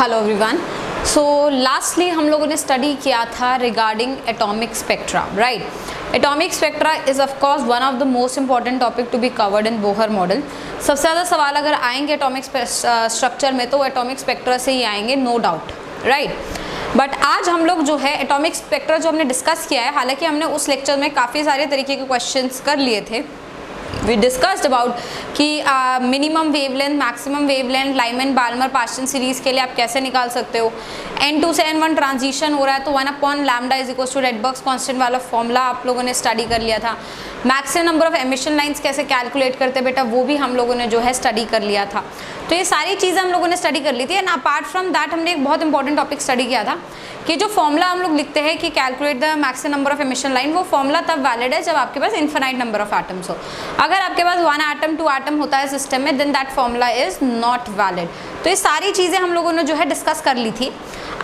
Hello everyone. सो lastly हम लोगों ने स्टडी किया था regarding atomic spectra, right. Atomic spectra is of course one of the most important topic to be covered in Bohr model. सबसे ज़्यादा सवाल अगर आएंगे एटॉमिक स्ट्रक्चर में तो वो एटॉमिक स्पेक्ट्रा से ही आएंगे, नो डाउट, राइट। बट आज हम लोग जो है एटॉमिक स्पेक्ट्रा जो हमने डिस्कस किया है, हालांकि हमने उस लेक्चर में काफ़ी सारे तरीके के क्वेश्चंस कर लिए थे। वी डिस्कस्ड अबाउट कि minimum wavelength, maximum wavelength, Lyman Balmer partial series के लिए आप कैसे निकाल सकते हो। N2 से N1 ट्रांजिशन हो रहा है तो 1/λ is equal to Rydberg's constant वाला फॉर्मूला आप लोगों ने स्टडी कर लिया था। Maximum number of emission lines कैसे कैलकुलेट करते बेटा, वो भी हम लोगों ने जो है स्टडी कर लिया था। तो ये सारी चीज़ें हम लोगों ने स्टडी कर ली थी। एंड अपार्ट फ्रॉम दैट हमने एक बहुत इंपॉर्टेंट टॉपिक स्टडी किया था कि जो फॉर्मूला हम लोग लिखते हैं कि calculate the maximum number of emission line, वो फॉर्मूला तब वैलिड है जब आपके पास इन्फिनाइट नंबर ऑफ एटम्स हो। अगर आपके पास 1 एटम 2 एटम होता है सिस्टम में, then that formula is not valid. तो ये सारी चीज़ें हम लोगों ने जो है डिस्कस कर ली थी।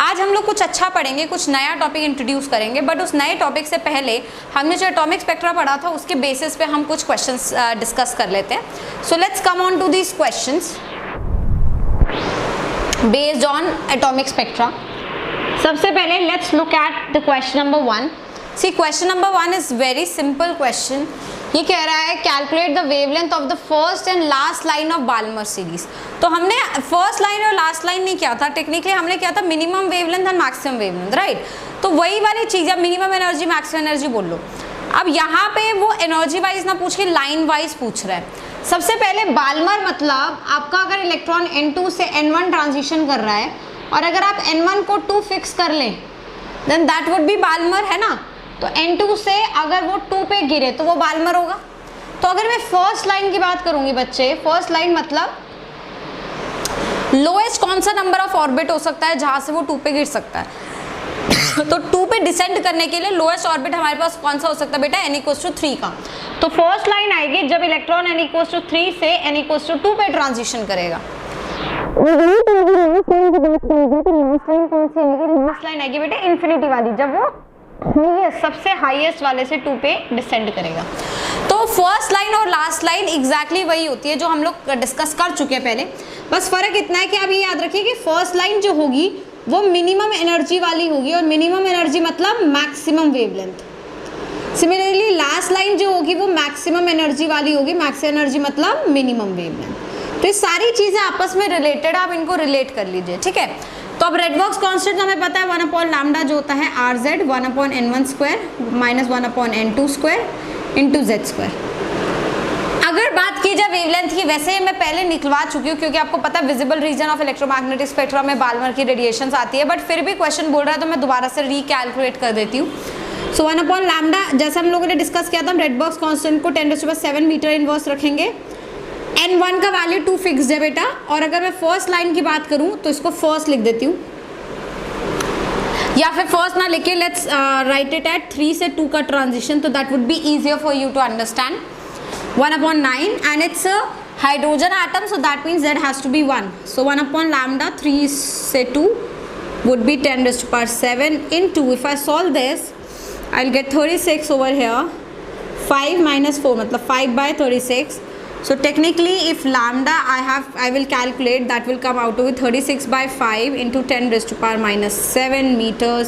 आज हम लोग कुछ अच्छा पढ़ेंगे, कुछ नया टॉपिक इंट्रोड्यूस करेंगे, बट उस नए टॉपिक से पहले हमने जो एटॉमिक स्पेक्ट्रा पढ़ा था उसके बेसिस पे हम कुछ क्वेश्चंस डिस्कस कर लेते हैं। So let's come on to these questions based on atomic spectra. सबसे पहले let's look at the question number 1। See question number 1 is very simple question. ये कह रहा है calculate the wavelength of the first and last line of Balmer series. तो हमने first line और last line नहीं किया था, टेक्निकली हमने किया था minimum wavelength and maximum wavelength, right. तो वही वाली चीज़, अब मिनिमम एनर्जी मैक्सिमम एनर्जी बोल लो। अब यहाँ पे वो एनर्जी वाइज ना पूछ के लाइन वाइज पूछ रहा है। सबसे पहले बाल्मर मतलब आपका अगर इलेक्ट्रॉन N2 से N1 ट्रांजिशन कर रहा है और अगर आप N1 को 2 फिक्स कर लें then that would be Balmer, है ना। तो N2 से अगर वो 2 पे गिरे तो वो बाल्मर होगा। तो अगर मैं फर्स्ट लाइन की बात करूंगी बच्चे, फर्स्ट लाइन मतलब लोएस्ट कौन सा नंबर ऑफ ऑर्बिट हो सकता है जहां से वो 2 पे गिर सकता है। तो 2 पे डिसेंड करने के लिए लोएस्ट ऑर्बिट हमारे पास कौन सा हो सकता है बेटा, n=3 का। तो फर्स्ट लाइन आएगी जब इलेक्ट्रॉन n=3 से n=2 पे ट्रांजिशन करेगा। लास्ट लाइन आएगी बेटा इंफिनिटी वाली, जब वो सबसे हाईएस्ट वाले से 2 पे डिसेंड करेगा। तो फर्स्ट लाइन और लास्ट लाइन एग्जैक्टली वही होती है जो हम लोग डिस्कस कर चुके हैं पहले। बस फर्क इतना है कि आप ये याद रखिए कि फर्स्ट लाइन जो होगी वो मिनिमम एनर्जी वाली होगी और मिनिमम एनर्जी मतलब maximum wavelength. Similarly last line जो होगी वो मैक्सिमम एनर्जी वाली होगी, मैक्सिमम एनर्जी मतलब मिनिमम वेवलेंथ। तो ये सारी चीज़ें आपस में रिलेटेड, आप इनको रिलेट कर लीजिए, ठीक है। तो अब रेडबर्ग्स कांस्टेंट हमें पता है 1/λ जो होता है Rz 1/n1² - 1/n2² × z²। अगर बात की जाए वेवलेंथ की, वैसे मैं पहले निकलवा चुकी हूँ क्योंकि आपको पता है visible region of electromagnetic spectrum में बाल्मर की रेडिएशंस आती है, बट फिर भी क्वेश्चन बोल रहा है तो मैं दोबारा से रिकैलकुलेट कर देती हूँ। सो 1/λ जैसे हम लोगों ने डिस्कस किया था, हम रेडबर्ग्स कांस्टेंट को 10⁷ मीटर इनवर्स रखेंगे। N1 का वैल्यू 2 फिक्स्ड है बेटा, और अगर मैं फर्स्ट लाइन की बात करूँ तो इसको फर्स्ट लिख देती हूँ, या फिर फर्स्ट ना लिखे, लेट्स राइट इट एट 3 से 2 का ट्रांजिशन, तो that would be easier for you to understand. 1/9 and it's a hydrogen atom, so that means Z has to be 1. So 1/λ 3 से 2 would be 10⁷ into, if I solve this I'll get 36 over here, 5 - 4 मतलब 5/36. So technically if lambda I will calculate, that will come out to be 36/5 into 10⁻⁻7 meters.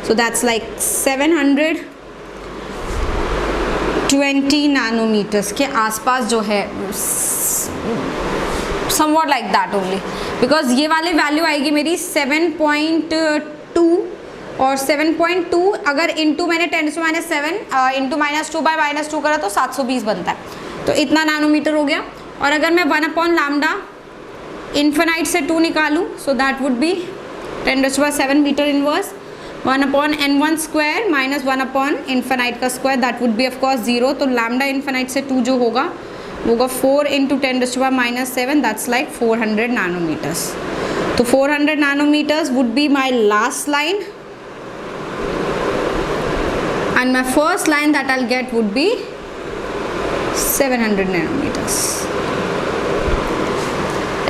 So that's like 720 nanometres के आसपास जो है, somewhat like that only, because ये वाली value आएगी मेरी 7.2 और 7.2 अगर इंटू मैंने 10⁻7 इंटू -2/-2 करा तो 720 बनता है, तो इतना नैनोमीटर हो गया। और अगर मैं 1/λ इन्फिनाइट से 2 निकालूं, so that would be 10⁻7 metre inverse, 1/n1² - 1/∞ का square, that would be of course 0। तो लैम्डा इन्फिनाइट से 2 जो होगा वो होगा 4 × 10⁻⁻7, दैट्स लाइक 400 नैनोमीटर्स। तो 400 nanometres would be my last line and my first line that I'll get would be 700 nanometers.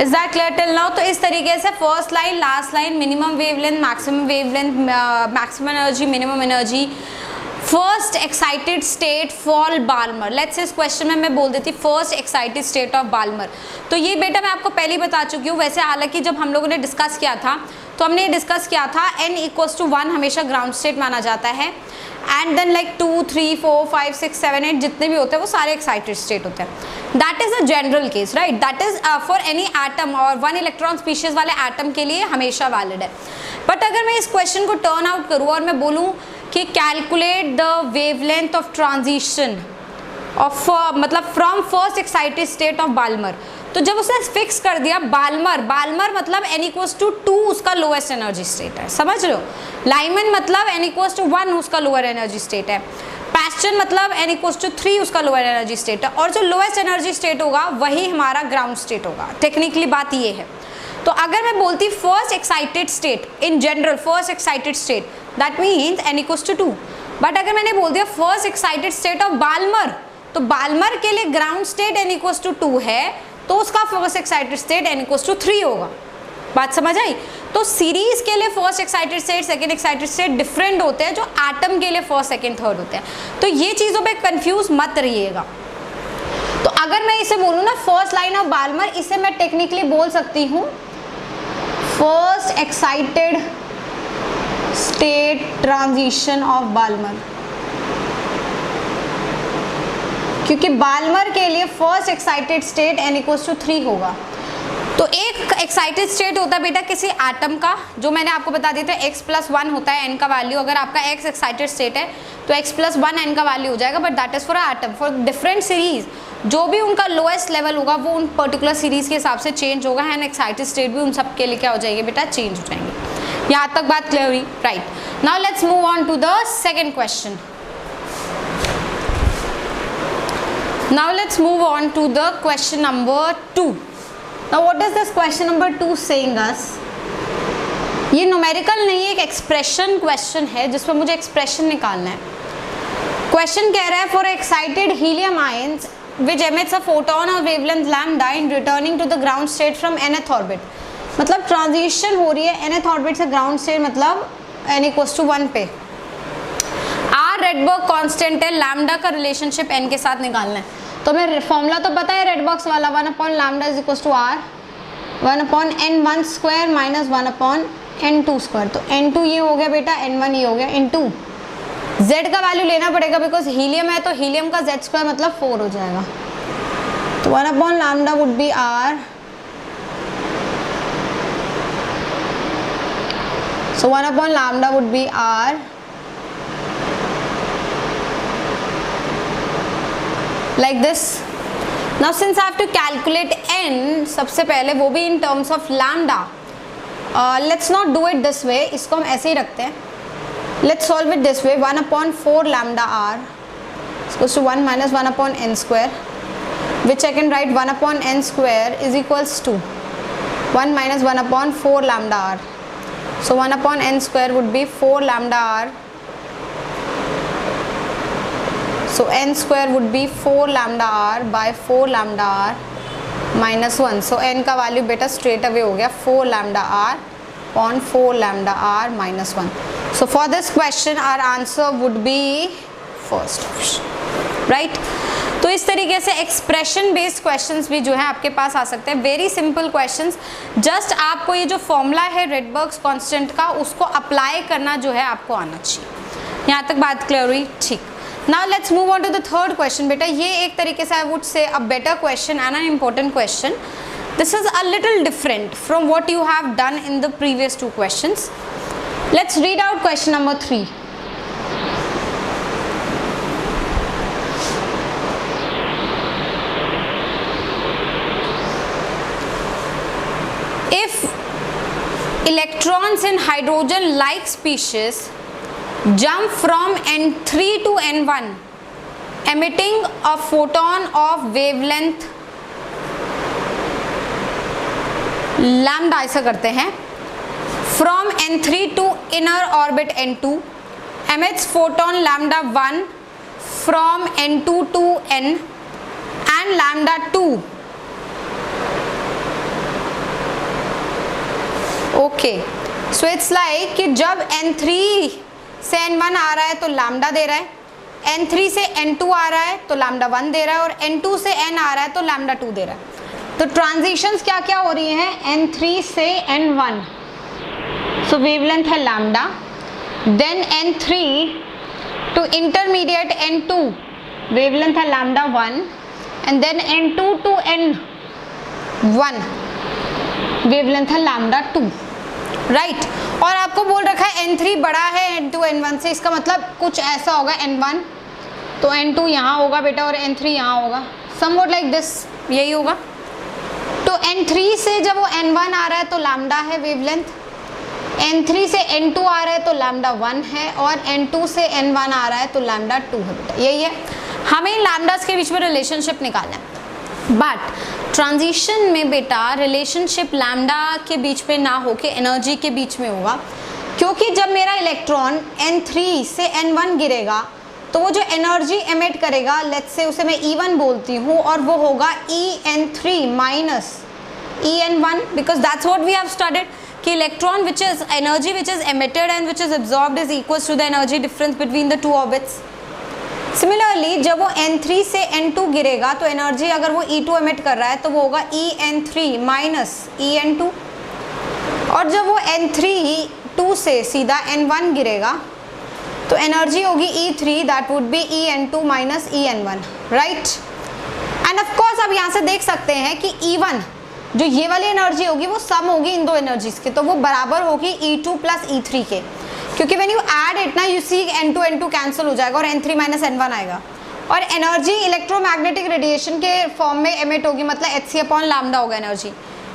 Is that clear till now? तो इस तरीके से first line, last line, minimum wavelength, maximum wavelength, maximum energy, minimum energy, first excited state for Balmer, let's say इस question में मैं बोल देती first excited state of Balmer. तो ये बेटा मैं आपको पहले ही बता चुकी हूँ, वैसे हालांकि जब हम लोगों ने डिस्कस किया था तो हमने ये डिस्कस किया था n = 1 हमेशा ग्राउंड स्टेट माना जाता है, एंड देन लाइक 2 3 4 5 6 7 8 जितने भी होते हैं वो सारे एक्साइटेड स्टेट होते हैं। That is a general case, right, that is for any atom और 1 इलेक्ट्रॉन स्पीशीज वाले एटम के लिए हमेशा वैलिड है। बट अगर मैं इस क्वेश्चन को टर्न आउट करूँ और मैं बोलूँ कि calculate the wavelength of transition of मतलब from first excited state of Balmer, तो जब उसने फिक्स कर दिया बाल्मर, बाल्मर मतलब n = 2 उसका लोएस्ट एनर्जी स्टेट है, समझ लो। लाइमन मतलब n = 1 उसका लोअर एनर्जी स्टेट है। पैस्चन मतलब n = 3 उसका लोअर एनर्जी स्टेट है, और जो लोएस्ट एनर्जी स्टेट होगा वही हमारा ग्राउंड स्टेट होगा। टेक्निकली बात ये है। तो अगर मैं बोलती first excited state in general, first excited state that means n = 2, but अगर मैंने बोल दिया first excited state of Balmer, तो बाल्मर के लिए ग्राउंड स्टेट n = 2 है, तो उसका फर्स्ट एक्साइटेड स्टेट n = 3 होगा। बात समझ आई? तो सीरीज के लिए first excited state, second excited state different होते हैं जो एटम के लिए फर्स्ट सेकंड थर्ड होते हैं। तो ये चीज़ों पे कंफ्यूज मत रहिएगा। तो अगर मैं इसे बोलूँ ना फर्स्ट लाइन ऑफ बाल्मर, इसे मैं टेक्निकली बोल सकती हूँ first excited state transition of Balmer, क्योंकि बाल्मर के लिए फर्स्ट एक्साइटेड स्टेट n = 3 होगा। तो एक एक्साइटेड स्टेट होता है बेटा किसी एटम का, जो मैंने आपको बता दिया था x + 1 होता है n का वैल्यू। अगर आपका x एक्साइटेड स्टेट है तो x + 1 n का वैल्यू हो जाएगा, but that is for atom. For different series जो भी उनका लोएस्ट लेवल होगा वो उन पर्टिकुलर सीरीज के हिसाब से चेंज होगा, एंड एक्साइटेड स्टेट भी उन सब के लिए क्या हो जाएगी बेटा, चेंज हो जाएंगे। यहाँ तक बात क्लियर हुई? Right, now let's move on to the second question. Now let's move on to the question number 2. Now what is this question number 2 saying us? ये न्यूमेरिकल नहीं है, एक एक्सप्रेशन क्वेश्चन है जिसमें मुझे एक्सप्रेशन निकालना है। क्वेश्चन कह रहा है for excited helium ions which emits a photon of wavelength lambda in returning to the ground state from nth orbit, मतलब ट्रांजिशन हो रही है nth ऑर्बिट से ग्राउंड स्टेट, मतलब n = 1 पे। आर रेडबर्ग कांस्टेंट है, लैम्डा का रिलेशनशिप n के साथ निकालना है। तो मैं फॉर्मूला तो पता है रेडबॉक्स वाला, 1/λ = r 1/n1² - 1/n2²। तो n2 ये हो गया बेटा, n1 ये हो गया, n2 z का वैल्यू लेना पड़ेगा बिकॉज हीलियम है, तो हीलियम का z² मतलब 4 हो जाएगा। तो 1/λ would be r, so 1/λ would be r like this. Now since I have to calculate n, सबसे पहले वो भी in terms of lambda, let's not do it this way, इसको हम ऐसे ही रखते हैं। Let's solve it this way, 1/4λ r is equals to 1 - 1/n², which I can write 1/n² is equals to 1 - 1/4λ r. So 1/n² would be 4λ r. So n² would be 4λ r by 4λ r minus 1. So n का value बेटा straight away हो गया 4λ r upon 4λ r minus 1. So for this question our answer would be first option, right? तो इस तरीके से expression based questions भी जो है आपके पास आ सकते हैं, वेरी सिंपल क्वेश्चंस। जस्ट आपको ये जो फॉर्मूला है रेडबर्ग्स कांस्टेंट का उसको अप्लाई करना जो है आपको आना चाहिए। यहाँ तक बात क्लियर हुई? ठीक। Now let's move on to the third question. बेटा ये एक तरीके से I would say a better question and an important question. This is a little different from what you have done in the previous two questions. Let's read out question number 3. If electrons in hydrogen like species jump from n3 to n1 emitting a photon of wavelength lambda, ऐसा करते हैं, from n3 to inner orbit n2 emits photon lambda 1 from n2 to n and lambda 2. Okay, so it's like कि जब n3 से n1 आ रहा है तो lambda दे रहा है, n3 से n2 आ रहा है तो लैम्डा 1 दे रहा है, और n2 से n आ रहा है तो लैम्डा 2 दे रहा है। तो ट्रांजिशंस क्या क्या हो रही हैं, n3 से n1, सो वेवलेंथ है lambda, then n3 to intermediate n2, wavelength है lambda 1, and then n2 to n1, wavelength है लैम्डा 2, राइट। और आपको बोल रखा है n3 बड़ा है n2 n1 से, इसका मतलब कुछ ऐसा होगा, n1 तो n2 यहाँ होगा बेटा और n3 यहाँ होगा, समवॉट लाइक दिस, यही होगा। तो n3 से जब वो n1 आ रहा है तो लैम्डा है वेवलेंथ, n3 से n2 आ रहा है तो लैम्डा 1 है, और n2 से n1 आ रहा है तो लैम्डा 2 है बेटा, यही है। हमें लैम्डास के बीच में रिलेशनशिप निकालना है, बट ट्रांजिशन में बेटा रिलेशनशिप लैम्डा के बीच में ना होके एनर्जी के बीच में होगा, क्योंकि जब मेरा इलेक्ट्रॉन n3 से n1 गिरेगा तो वो जो एनर्जी एमिट करेगा, लेट्स से उसे मैं E1 बोलती हूँ, और वो होगा En3 minus En1, because that's what we have studied कि electron which is energy which is emitted and which is absorbed is equals to the energy difference between the two orbits. Similarly जब वो n3 से n2 गिरेगा तो energy अगर वो E2 emit कर रहा है तो वो होगा En3 माइनस En2, और जब वो n3 से सीधा n1 गिरेगा तो एनर्जी होगी E3, that would B En2 minus En1, right. End of course आप यहाँ से देख सकते हैं कि E1 जो ये वाली एनर्जी होगी वो सम होगी इन दो एनर्जीज के, तो वो बराबर होगी E2 प्लस E3 के, क्योंकि व्हेन यू ऐड इट ना, यू सी n2 कैंसिल हो जाएगा और n3 माइनस n1 आएगा, और एनर्जी इलेक्ट्रोमैग्नेटिक रेडिएशन के फॉर्म में एमिट होगी, मतलब hc अपॉन लैम्डा होगा एनर्जी।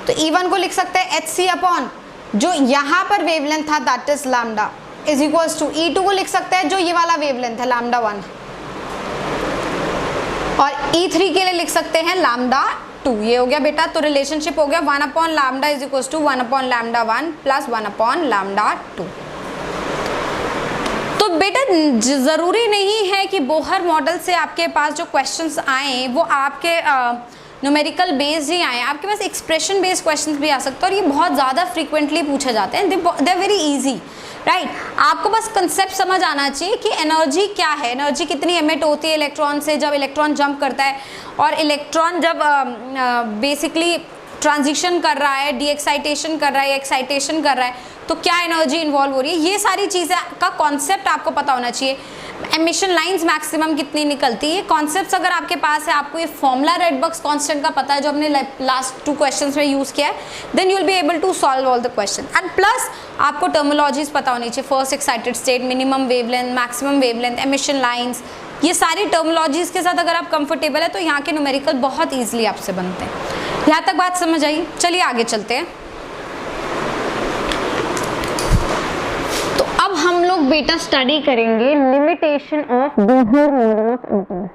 तो E1 को लिख सकते हैं hc अपॉन जो यहाँ पर वेवलेंथ था that is lambda is equals to E2 को लिख सकते हैं जो ये वाला वेवलेंथ है लैम्डा 1, और E3 के लिए लिख सकते हैं लैम्डा 2, ये हो गया बेटा। तो रिलेशनशिप हो गया 1 upon lambda is equals to 1 upon lambda 1 plus 1 upon lambda 2। तो बेटा ज़रूरी नहीं है कि बोहर मॉडल से आपके पास जो क्वेश्चंस आए वो आपके न्यूमेरिकल बेस्ड ही आए, आपके पास एक्सप्रेशन बेस्ड क्वेश्चंस भी आ सकते हैं, और ये बहुत ज़्यादा फ्रीक्वेंटली पूछे जाते हैं, they are very easy, right. आपको बस कंसेप्ट समझ आना चाहिए कि एनर्जी क्या है, एनर्जी कितनी एमिट होती है इलेक्ट्रॉन से जब इलेक्ट्रॉन जंप करता है, और इलेक्ट्रॉन जब बेसिकली ट्रांजिशन कर रहा है, डी एक्साइटेशन कर रहा है, एक्साइटेशन कर रहा है, तो क्या एनर्जी इन्वॉल्व हो रही है, ये सारी चीज़ें का कॉन्सेप्ट आपको पता होना चाहिए। एमिशन लाइंस मैक्सिमम कितनी निकलती है, कॉन्सेप्ट्स अगर आपके पास है, आपको ये फॉर्मूला रेडबर्ग्स कांस्टेंट का पता है जो हमने लास्ट 2 क्वेश्चंस में यूज़ किया है, then you will be able to solve all the question. And plus आपको टर्मिनोलॉजीज पता होनी चाहिए, first excited state, minimum wavelength, maximum wavelength, emission lines, ये सारी टर्मिनोलॉजीज के साथ अगर आप कंफर्टेबल है तो यहाँ के न्यूमेरिकल बहुत ईजिली आपसे बनते हैं। यहाँ तक बात समझ आई? चलिए आगे चलते हैं। तो अब हम लोग बेटा स्टडी करेंगे limitation of Bohr model of atom,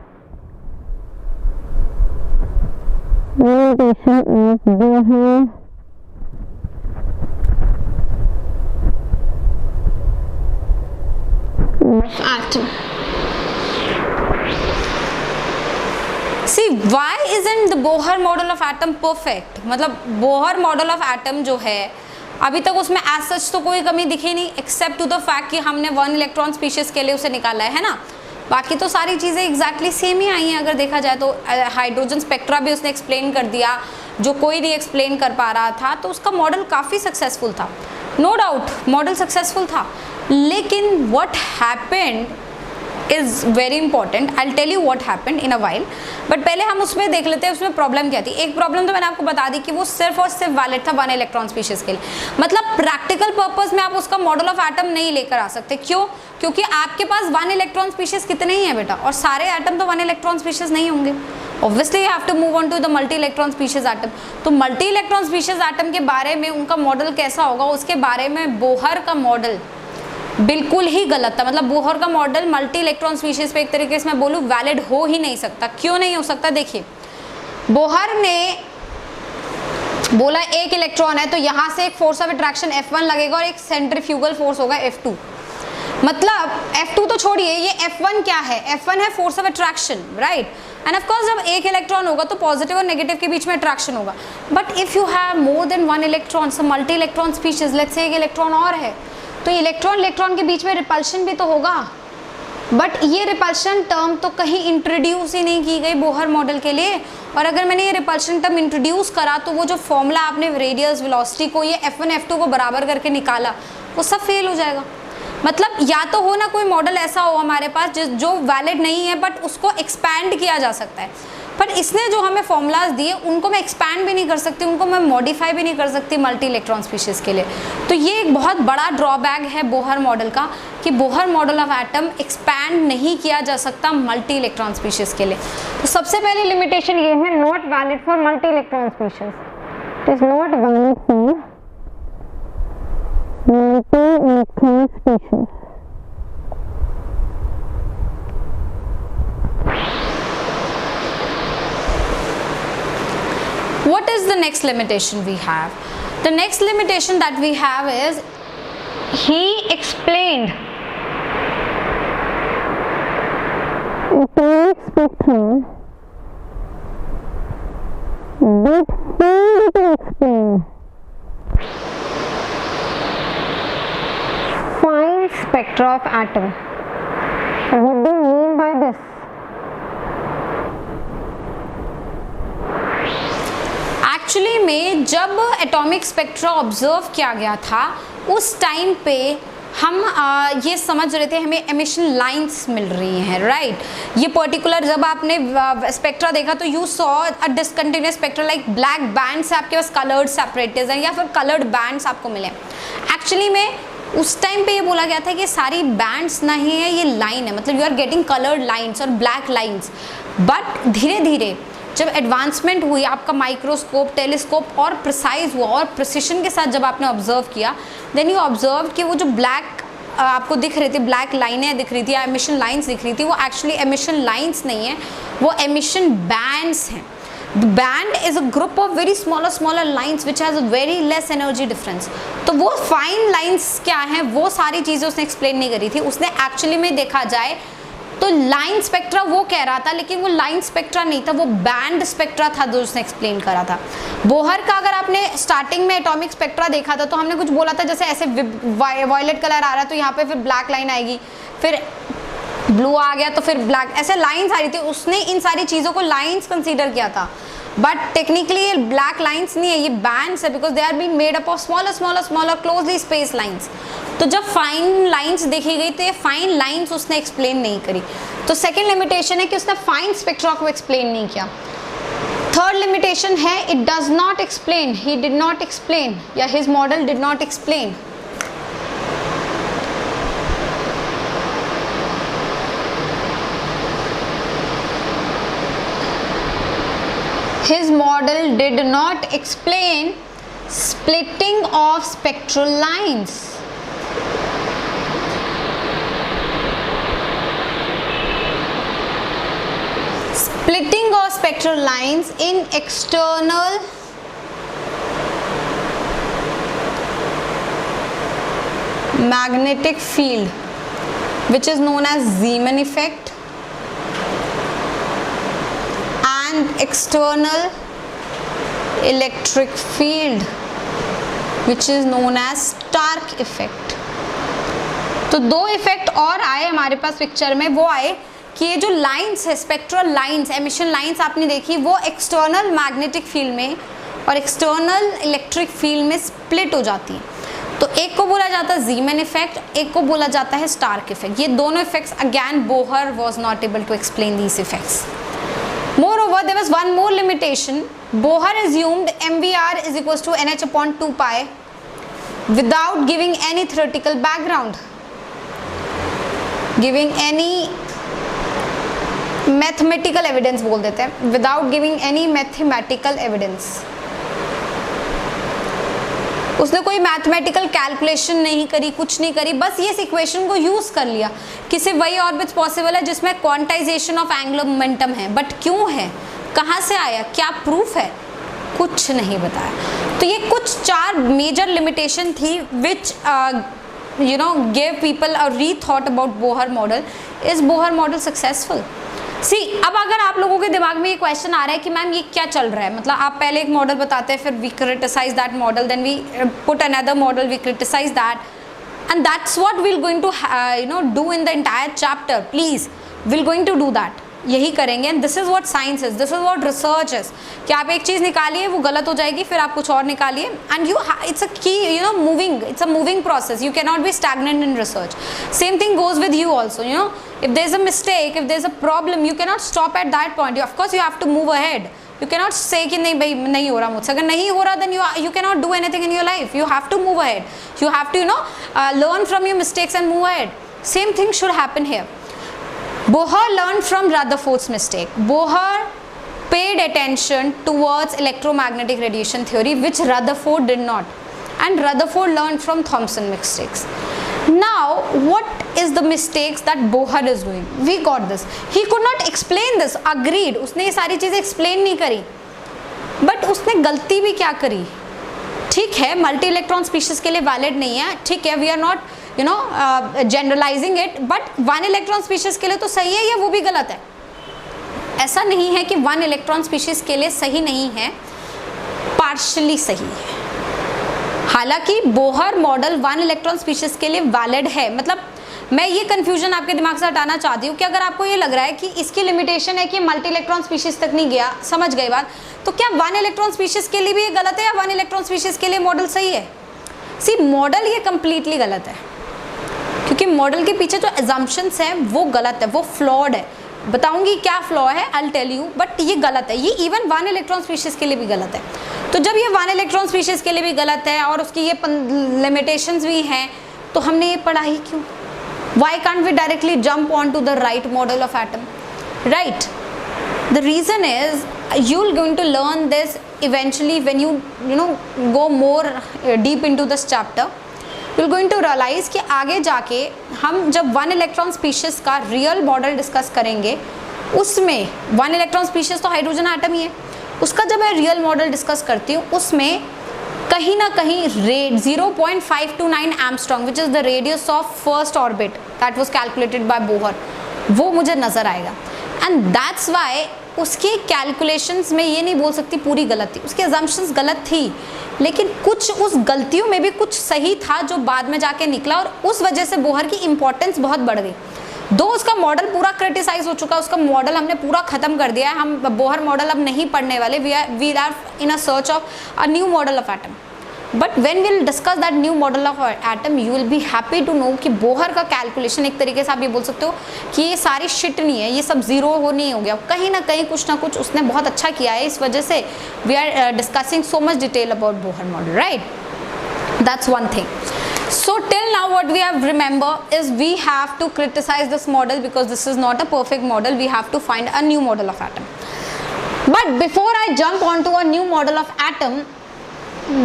limitation of Bohr of atom. See, why isn't the Bohr model of atom perfect? मतलब बोहर मॉडल ऑफ एटम जो है अभी तक उसमें एज सच तो कोई कमी दिखी नहीं, एक्सेप्ट टू द फैक्ट कि हमने 1 इलेक्ट्रॉन स्पीशीज के लिए उसे निकाला है ना, बाकी तो सारी चीज़ें एग्जैक्टली सेम ही आई हैं। अगर देखा जाए तो हाइड्रोजन स्पेक्ट्रा भी उसने एक्सप्लेन कर दिया जो कोई नहीं एक्सप्लेन कर पा रहा था, तो उसका मॉडल काफ़ी सक्सेसफुल था, नो डाउट मॉडल सक्सेसफुल था। लेकिन what happened is very important, I will tell you what happened in a while, but पहले हम उसमें देख लेते हैं उसमें प्रॉब्लम क्या थी। एक प्रॉब्लम तो मैंने आपको बता दी कि वो सिर्फ और सिर्फ वैलिड था 1 इलेक्ट्रॉन स्पीशीज के लिए, मतलब प्रैक्टिकल पर्पस में आप उसका मॉडल ऑफ एटम नहीं लेकर आ सकते। क्यों? क्योंकि आपके पास 1 इलेक्ट्रॉन स्पीशीज कितने ही हैं बेटा, और सारे एटम तो 1 इलेक्ट्रॉन स्पीशीज नहीं होंगे। Obviously you have to move on to the multi electron species atom. तो मल्टी इलेक्ट्रॉन स्पीशीज एटम के बारे में उनका मॉडल कैसा होगा, उसके बारे में बोहर का मॉडल बिल्कुल ही गलत था। मतलब बोहर का मॉडल मल्टी इलेक्ट्रॉन स्पीशीज पे एक तरीके से मैं बोलूँ वैलिड हो ही नहीं सकता। क्यों नहीं हो सकता? देखिए, बोहर ने बोला एक इलेक्ट्रॉन है तो यहाँ से एक फोर्स ऑफ अट्रैक्शन F1 लगेगा और एक सेंट्रीफ्यूगल फोर्स होगा F2। मतलब F2 तो छोड़िए, ये F1 क्या है? F1 है force of attraction, right. End of course जब एक इलेक्ट्रॉन होगा तो पॉजिटिव और नेगेटिव के बीच में अट्रैक्शन होगा। But if you have more than 1 electron, some multi electron species, let's say एक इलेक्ट्रॉन और है, तो इलेक्ट्रॉन के बीच में रिपल्शन भी तो होगा, बट ये रिपल्शन टर्म तो कहीं इंट्रोड्यूस ही नहीं की गई बोहर मॉडल के लिए, और अगर मैंने ये रिपल्शन टर्म इंट्रोड्यूस करा तो वो जो फॉर्मूला आपने रेडियस वेलोसिटी को ये F1 F2 को बराबर करके निकाला वो सब फेल हो जाएगा। मतलब या तो हो ना कोई मॉडल ऐसा हो हमारे पास जो वैलिड नहीं है बट उसको एक्सपैंड किया जा सकता है, पर इसने जो हमें फॉर्मूलाज दिए उनको मैं एक्सपैंड भी नहीं कर सकती, उनको मैं मॉडिफाई भी नहीं कर सकती मल्टी इलेक्ट्रॉन स्पीशीज़ के लिए। तो ये एक बहुत बड़ा ड्रॉबैक है बोहर मॉडल का कि Bohr model of atom expand नहीं किया जा सकता मल्टी इलेक्ट्रॉन स्पीशीज़ के लिए। तो सबसे पहली लिमिटेशन ये है, not valid for multi electron species, it is not valid for multi electron species. What is the next limitation we have? The next limitation that we have is he explained atomic spectrum but failed to explain fine spectra of atom. What do you mean by this? Actually में जब atomic spectra observe किया गया था उस time पे हम ये समझ रहे थे हमें एमिशन लाइंस मिल रही हैं, राइट। ये पर्टिकुलर जब आपने स्पेक्ट्रा देखा तो you saw a discontinuous spectra like black bands आपके पास कलर्ड सेपरेटिव्स हैं या फिर कलर्ड बैंड्स आपको मिले। एक्चुअली में उस टाइम पे ये बोला गया था कि सारी बैंड्स नहीं है, ये लाइन है, मतलब you are getting coloured lines और ब्लैक लाइंस। बट धीरे धीरे जब एडवांसमेंट हुई, आपका माइक्रोस्कोप टेलीस्कोप और प्रिसाइज हुआ और प्रिसिशन के साथ जब आपने ऑब्जर्व किया, देन यू ऑब्जर्व कि वो जो ब्लैक आपको दिख रही थी, ब्लैक लाइनें दिख रही थी या एमिशन लाइंस दिख रही थी, वो एक्चुअली एमिशन लाइंस नहीं है, वो एमिशन बैंड्स हैं। The band is a group of very smaller lines which has a very less energy difference। तो वो फाइन लाइंस क्या हैं वो सारी चीज़ें उसने एक्सप्लेन नहीं करी थी। उसने एक्चुअली में देखा जाए तो लाइन स्पेक्ट्रा वो कह रहा था, लेकिन वो लाइन स्पेक्ट्रा नहीं था, वो बैंड स्पेक्ट्रा था जो उसने एक्सप्लेन करा था। बोहर का अगर आपने स्टार्टिंग में एटॉमिक स्पेक्ट्रा देखा था तो हमने कुछ बोला था जैसे ऐसे वायलेट कलर आ रहा है तो यहाँ पे फिर ब्लैक लाइन आएगी, फिर ब्लू आ गया तो फिर ब्लैक, ऐसे लाइंस आ रही थी। उसने इन सारी चीज़ों को लाइंस कंसीडर किया था, बट टेक्निकली ये ब्लैक लाइंस नहीं है, ये बैंड्स है, because they are being made up of smaller closely space lines. तो जब फाइन लाइंस देखी गई तो ये फाइन लाइंस उसने एक्सप्लेन नहीं करी। तो सेकेंड लिमिटेशन है कि उसने फाइन स्पेक्ट्रा को एक्सप्लेन नहीं किया। थर्ड लिमिटेशन है it does not explain, he did not explain या his model did not explain. His model did not explain splitting of spectral lines. Splitting of spectral lines in external magnetic field, which is known as Zeeman effect, and external electric field which is known as Stark effect। तो दो effect और आए हमारे पास picture में, वो आए कि ये जो लाइंस है स्पेक्ट्रल लाइंस, एमिशन लाइंस आपने देखी, वो एक्सटर्नल मैग्नेटिक फील्ड में और एक्सटर्नल इलेक्ट्रिक फील्ड में स्प्लिट हो जाती है। तो एक को बोला जाता है जीमैन इफेक्ट, एक को बोला जाता है स्टार्क इफेक्ट। ये दोनों effects again Bohr was not able to explain these effects. Moreover, there was one more limitation. Bohr assumed MVR is equals to NH upon 2 pi without giving any theoretical background, giving any mathematical evidence बोल देते हैं, without giving any mathematical evidence। उसने कोई mathematical calculation नहीं करी, कुछ नहीं करी, बस ये इक्वेशन को यूज कर लिया कि सिर्फ वही ऑर्बिट्स पॉसिबल है जिसमें क्वांटाइजेशन ऑफ एंगुलर मोमेंटम है। बट क्यों है, कहाँ से आया, क्या प्रूफ है, कुछ नहीं बताया। तो ये कुछ 4 मेजर लिमिटेशन थी विच gave people a rethought about Bohr model। Is Bohr model successful? सी अब अगर आप लोगों के दिमाग में ये क्वेश्चन आ रहा है कि मैम ये क्या चल रहा है, मतलब आप पहले एक मॉडल बताते हैं, फिर we criticise that model, then we put another model, we criticise that, and that's what we're going to do in the entire chapter. Please, we're going to do that. यही करेंगे. And this is what science is, this is what research is, कि आप एक चीज़ निकालिए वो गलत हो जाएगी, फिर आप कुछ और निकालिए. And it's a key moving, it's a moving process. You can not be stagnant in research. Same thing goes with you also. If there is a mistake, if there is a problem, you can not stop at that point. Of course you have to move ahead. You cannot say कि नहीं भाई नहीं हो रहा मुझसे. अगर नहीं हो रहा then you cannot do anything in your life. You have to move ahead. You have to learn from your mistakes and move ahead. Same thing should happen here. Bohr learned from Rutherford's mistake. Bohr paid attention towards electromagnetic radiation theory, which Rutherford did not. And Rutherford learned from Thomson mistakes. Now, what is the mistakes that Bohr is doing? We got this. He could not explain this. Agreed. उसने ये सारी चीज़ें explain नहीं करी. But उसने गलती भी क्या करी? ठीक है, मल्टी इलेक्ट्रॉन स्पीशीज के लिए वैलिड नहीं है. ठीक है, we are not generalising it. But one electron species के लिए तो सही है या वो भी गलत है? ऐसा नहीं है कि वन इलेक्ट्रॉन स्पीशीज के लिए सही नहीं है, पार्शली सही है. हालांकि Bohr model one electron species के लिए वैलिड है. मतलब मैं ये कंफ्यूजन आपके दिमाग से हटाना चाहती हूँ कि अगर आपको ये लग रहा है कि इसकी लिमिटेशन है कि मल्टी इलेक्ट्रॉन स्पीशीज तक नहीं गया, समझ गए बात, तो क्या वन इलेक्ट्रॉन स्पीशीज के लिए भी ये गलत है या वन इलेक्ट्रॉन स्पीशीज के लिए मॉडल सही है? सी, मॉडल ये कंप्लीटली गलत है, क्योंकि मॉडल के पीछे जो एजम्पशंस हैं वो गलत है, वो फ्लॉड है. बताऊंगी क्या फ्लॉ है, I will tell you. But ये गलत है. ये इवन वन इलेक्ट्रॉन स्पीशीज के लिए भी गलत है. तो जब ये वन इलेक्ट्रॉन स्पीशीज के लिए भी गलत है और उसकी ये लिमिटेशंस भी हैं, तो हमने ये पढ़ा ही क्यों? Why can't we directly jump onto the right model of atom? Right? The reason is you're going to learn this eventually when you go more deep into this chapter. You're going to realize कि आगे जाके हम जब one electron species का real model discuss करेंगे, उसमें one electron species तो hydrogen atom ही है, उसका जब मैं रियल मॉडल डिस्कस करती हूँ उसमें कहीं ना कहीं 0.529 angstrom, which is the radius of first orbit that was calculated by Bohr, वो मुझे नजर आएगा. एंड दैट्स वाई उसके कैलकुलेशंस में ये नहीं बोल सकती पूरी गलत थी, उसकी अजम्पशंस गलत थी, लेकिन कुछ उस गलतियों में भी कुछ सही था जो बाद में जाके निकला, और उस वजह से बोहर की इंपॉर्टेंस बहुत बढ़ गई. दो उसका मॉडल पूरा क्रिटिसाइज हो चुका, उसका मॉडल हमने पूरा खत्म कर दिया है, हम बोहर मॉडल अब नहीं पढ़ने वाले. We are in a search of a new model of atom. But when we will discuss that new model of atom, you will be happy to know कि बोहर का कैलकुलेशन एक तरीके से आप ये बोल सकते हो कि ये सारी शिट नहीं है, ये सब जीरो हो नहीं हो गया, कहीं ना कहीं कुछ ना कुछ उसने बहुत अच्छा किया है. इस वजह से we are discussing so much detail about Bohr model, right? That's one thing. So till now what we have remember is we have to criticize this model because this is not a perfect model. We have to find a new model of atom. But before I jump onto a new model of atom,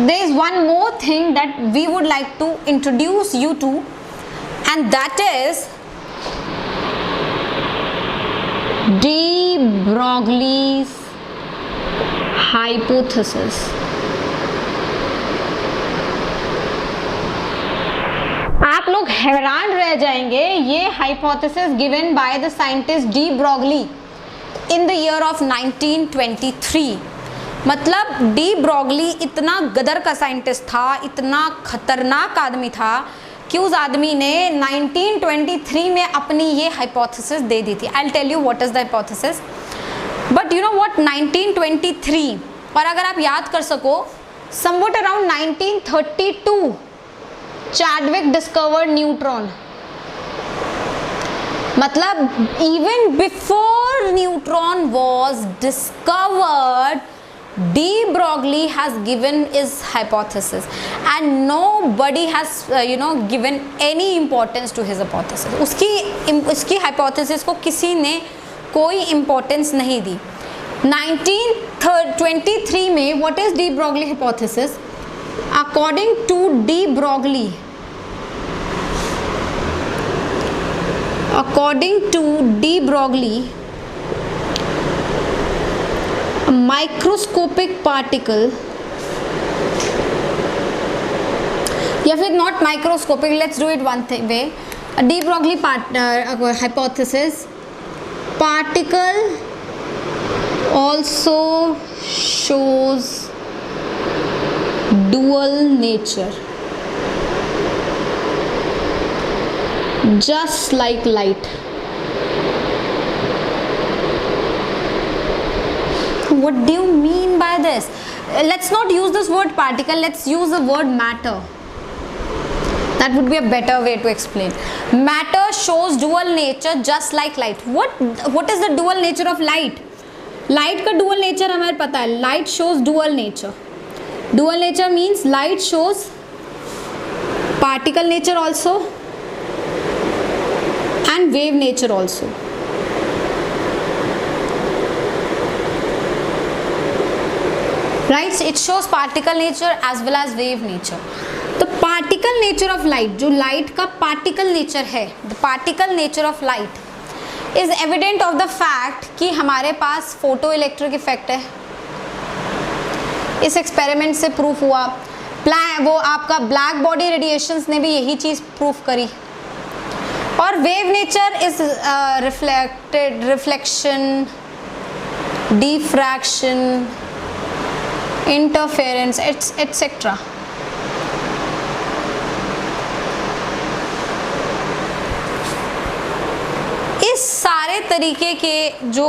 there is one more thing that we would like to introduce you to, and that is de Broglie's hypothesis. आप लोग हैरान रह जाएंगे, ये hypothesis given by the scientist de Broglie in the year of 1923. मतलब de Broglie इतना गदर का scientist था, इतना खतरनाक आदमी था कि उस आदमी ने 1923 में अपनी ये हाइपोथेसिस दे दी थी. I will tell you what is the hypothesis. But you know what, 1923, और अगर आप याद कर सको, somewhat around 1932 Chadwick discovered neutron. मतलब even before neutron was discovered, de Broglie has given his hypothesis, and nobody has given any importance to his hypothesis. उसकी hypothesis को किसी ने कोई importance नहीं दी. 1923 में what is de Broglie hypothesis? According to de Broglie, a microscopic particle, या फिर not microscopic, let's do it one way. A de Broglie hypothesis, particle also shows dual nature. just like light. What do you mean by this? Let's not use this word particle, let's use the word matter. That would be a better way to explain. Matter shows dual nature just like light. What is the dual nature of light? Light का dual nature हमें पता है. Light shows dual nature. Dual nature means light shows particle nature also and wave nature also. Right? So it shows particle nature as well as wave nature. The particle nature of light, जो light का particle nature है, the particle nature of light is evident of the fact कि हमारे पास photo electric effect है. इस experiment से proof हुआ. वो आपका black body radiations ने भी यही चीज़ proof करी. और wave nature is reflection, diffraction, interference, etc. इस सारे तरीके के जो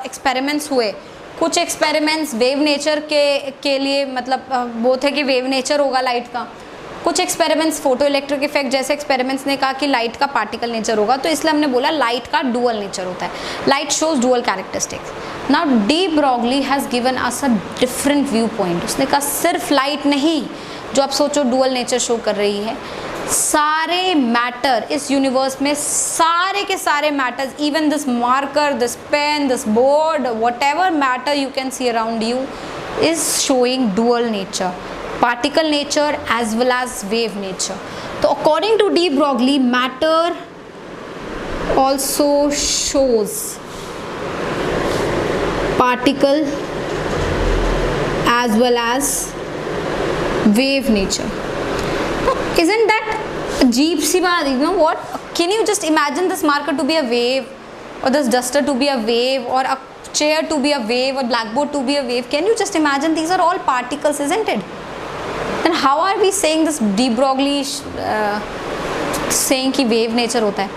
एक्सपेरिमेंट्स हुए, कुछ एक्सपेरिमेंट्स वेव नेचर के लिए मतलब वो थे कि वेव नेचर होगा लाइट का, कुछ एक्सपेरिमेंट्स फोटो इलेक्ट्रिक इफेक्ट जैसे एक्सपेरिमेंट्स ने कहा कि लाइट का पार्टिकल नेचर होगा, तो इसलिए हमने बोला लाइट का डुअल नेचर होता है. Light shows dual characteristics. Now de Broglie has given us a different view point. उसने कहा सिर्फ लाइट नहीं, जो आप सोचो डुअल नेचर शो कर रही है, सारे मैटर इस यूनिवर्स में, सारे के सारे matters, even this marker, this pen, this board, whatever matter you can see around you is showing dual nature, particle nature as well as wave nature. So according to de Broglie, matter also shows particle as well as wave nature. Isn't that अजीब सी बात? You know what? Can you just imagine this marker to be a wave, or this duster to be a wave, or a chair to be a wave, or blackboard to be a wave? Can you just imagine? These are all particles, isn't it? Then how are we saying this de Broglie saying कि wave nature होता है?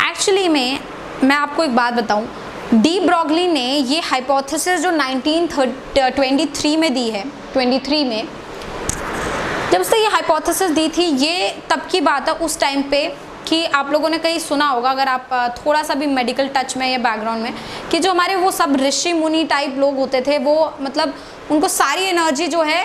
Actually मैं आपको एक बात बताऊँ, de Broglie ने ये हाइपोथेसिस जो 1923 में दी है, 23 में जब उसने ये हाइपोथेसिस दी थी, ये तब की बात है उस टाइम पे कि आप लोगों ने कहीं सुना होगा, अगर आप थोड़ा सा भी मेडिकल टच में या बैकग्राउंड में, कि जो हमारे वो सब ऋषि मुनि टाइप लोग होते थे, वो मतलब उनको सारी एनर्जी जो है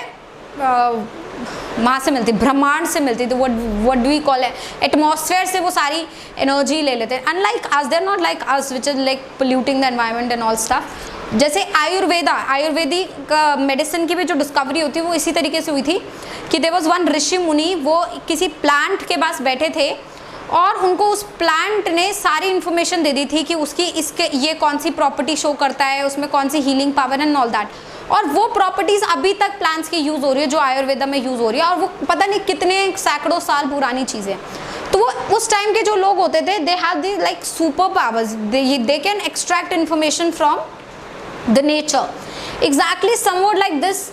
वहाँ से मिलती, ब्रह्मांड से मिलती थी. व्हाट डू वी कॉल है, एटमॉस्फेयर से वो सारी एनर्जी ले लेते हैं. Unlike us, they are not like us which is like polluting the environment and all stuff. जैसे आयुर्वेदिक मेडिसिन की भी जो डिस्कवरी होती है वो इसी तरीके से हुई थी कि देयर वाज वन ऋषि मुनि, वो किसी प्लांट के पास बैठे थे और उनको उस प्लांट ने सारी इन्फॉर्मेशन दे दी थी कि उसकी इसके ये कौन सी प्रॉपर्टी शो करता है, उसमें कौन सी healing power and all that. और वो प्रॉपर्टीज़ अभी तक प्लांट्स की यूज़ हो रही है, जो आयुर्वेदा में यूज़ हो रही है, और वो पता नहीं कितने सैकड़ों साल पुरानी चीज़ें. तो वो उस टाइम के जो लोग होते थे, they have the like super powers, they can extract information from the nature. Exactly somewhat like this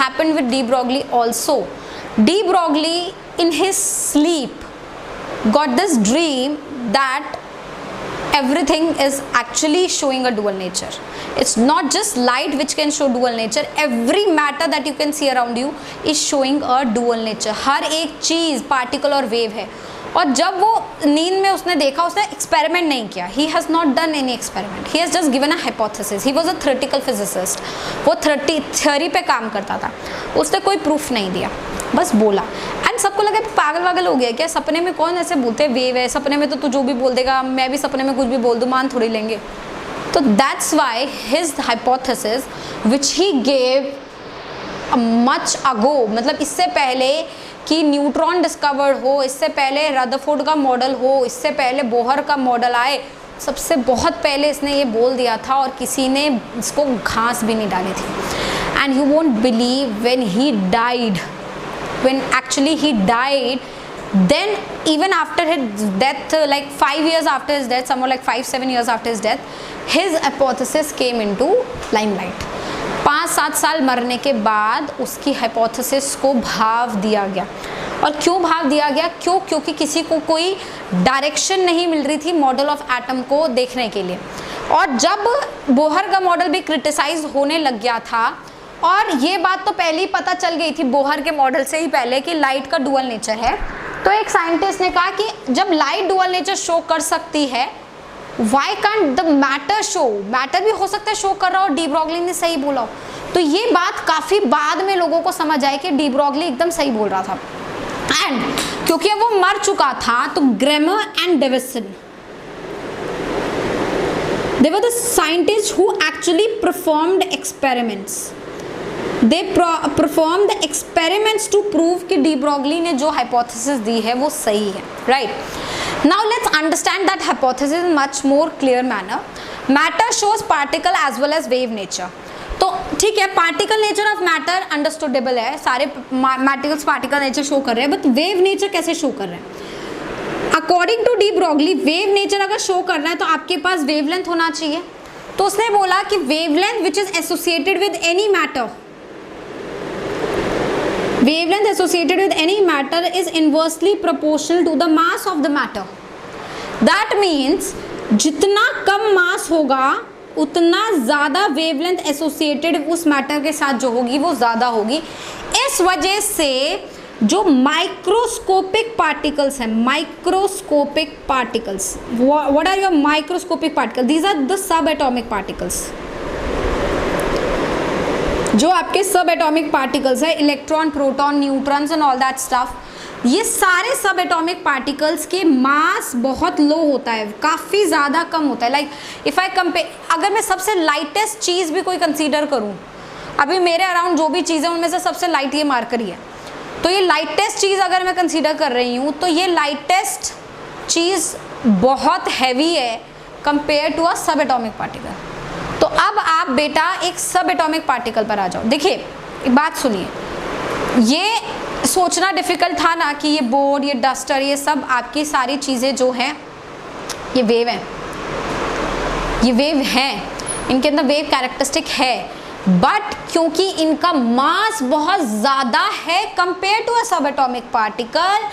happened with de Broglie also. De Broglie in his sleep got this dream that everything is actually showing a dual nature. It's not just light which can show dual nature, every matter that you can see around you is showing a dual nature. हर एक चीज़ particle और wave है. और जब वो नींद में उसने देखा, उसने एक्सपेरिमेंट नहीं किया, he has not done any experiment, he has just given a hypothesis. He was a theoretical physicist, वो थ्योरी पे काम करता था, उसने कोई प्रूफ नहीं दिया, बस बोला. एंड सबको लगा पागल वागल हो गया क्या, सपने में कौन ऐसे बोलते हैं वेव है, सपने में तो तू जो भी बोल देगा, मैं भी सपने में कुछ भी बोल दूँ, मान थोड़ी लेंगे. तो that's why his hypothesis which he gave much ago, मतलब इससे पहले कि न्यूट्रॉन डिस्कवर्ड हो, इससे पहले रदरफोर्ड का मॉडल हो, इससे पहले बोहर का मॉडल आए, सबसे बहुत पहले इसने ये बोल दिया था और किसी ने इसको घास भी नहीं डाली थी. And you won't believe when he died, when actually he died, then even after his death, like 5 years after his death, somewhere like 5-7 years after his death, his hypothesis came into limelight. 5-7 साल मरने के बाद उसकी hypothesis को भाव दिया गया. और क्यों भाव दिया गया? क्योंकि किसी को कोई डायरेक्शन नहीं मिल रही थी मॉडल ऑफ एटम को देखने के लिए। और जब बोहर का मॉडल भी क्रिटिसाइज होने लग गया था, और ये बात तो पहले ही पता चल गई थी बोहर के मॉडल से ही पहले कि लाइट का डुअल नेचर है, तो एक साइंटिस्ट ने कहा कि जब लाइट डुअल नेचर शो कर सकती है, why can't the matter show, matter भी हो सकता है शो कर रहा हो, डी ब्रॉगली ने सही बोला हो। तो ये बात काफ़ी बाद में लोगों को समझ आई कि डी ब्रॉगली एकदम सही बोल रहा था। एंड क्योंकि अब वो मर चुका था, तो Germer and Davisson, they were the scientists who actually performed experiments. They performed the experiments to prove कि डी ब्रॉगली ने जो hypothesis दी है वो सही है, right? Now let's understand that hypothesis in much more clear manner. Matter shows particle as well as wave nature. तो ठीक है, particle nature of matter understandable है, सारे मैटेरियल्स पार्टिकल नेचर शो कर रहे हैं, बट वेव नेचर कैसे show कर रहे हैं? According to de Broglie, wave nature अगर शो करना है तो आपके पास वेवलेंथ होना चाहिए। तो उसने बोला कि wavelength which is associated with any matter, wavelength associated with any matter is inversely proportional to the mass of the matter. That means जितना कम मास होगा उतना ज़्यादा वेवलेंथ एसोसिएटेड उस मैटर के साथ जो होगी वो ज़्यादा होगी। इस वजह से जो माइक्रोस्कोपिक पार्टिकल्स हैं, microscopic particles, what are your microscopic particle? These are the sub atomic particles. जो आपके सब एटॉमिक पार्टिकल्स है, electron, proton, neutrons and all that stuff, ये सारे सब एटॉमिक पार्टिकल्स के मास बहुत लो होता है, काफ़ी ज़्यादा कम होता है। लाइक इफ़ आई कंपेयर, अगर मैं सबसे लाइटेस्ट चीज़ भी कोई कंसीडर करूँ, अभी मेरे अराउंड जो भी चीज़ें उनमें से सबसे लाइट ये मार्कर ही है, तो ये लाइटेस्ट चीज़ अगर मैं कंसीडर कर रही हूँ तो ये लाइटेस्ट चीज़ बहुत हैवी है कंपेयर टू अ सब एटॉमिक पार्टिकल। तो अब आप बेटा एक सब एटॉमिक पार्टिकल पर आ जाओ। देखिए एक बात सुनिए, ये सोचना डिफ़िकल्ट था ना कि ये बोर्ड, ये डस्टर, ये सब आपकी सारी चीज़ें जो हैं ये वेव हैं, ये वेव हैं, इनके अंदर वेव कैरेक्टरिस्टिक है, बट क्योंकि इनका मास बहुत ज़्यादा है कंपेयर टू अ सब एटॉमिक पार्टिकल,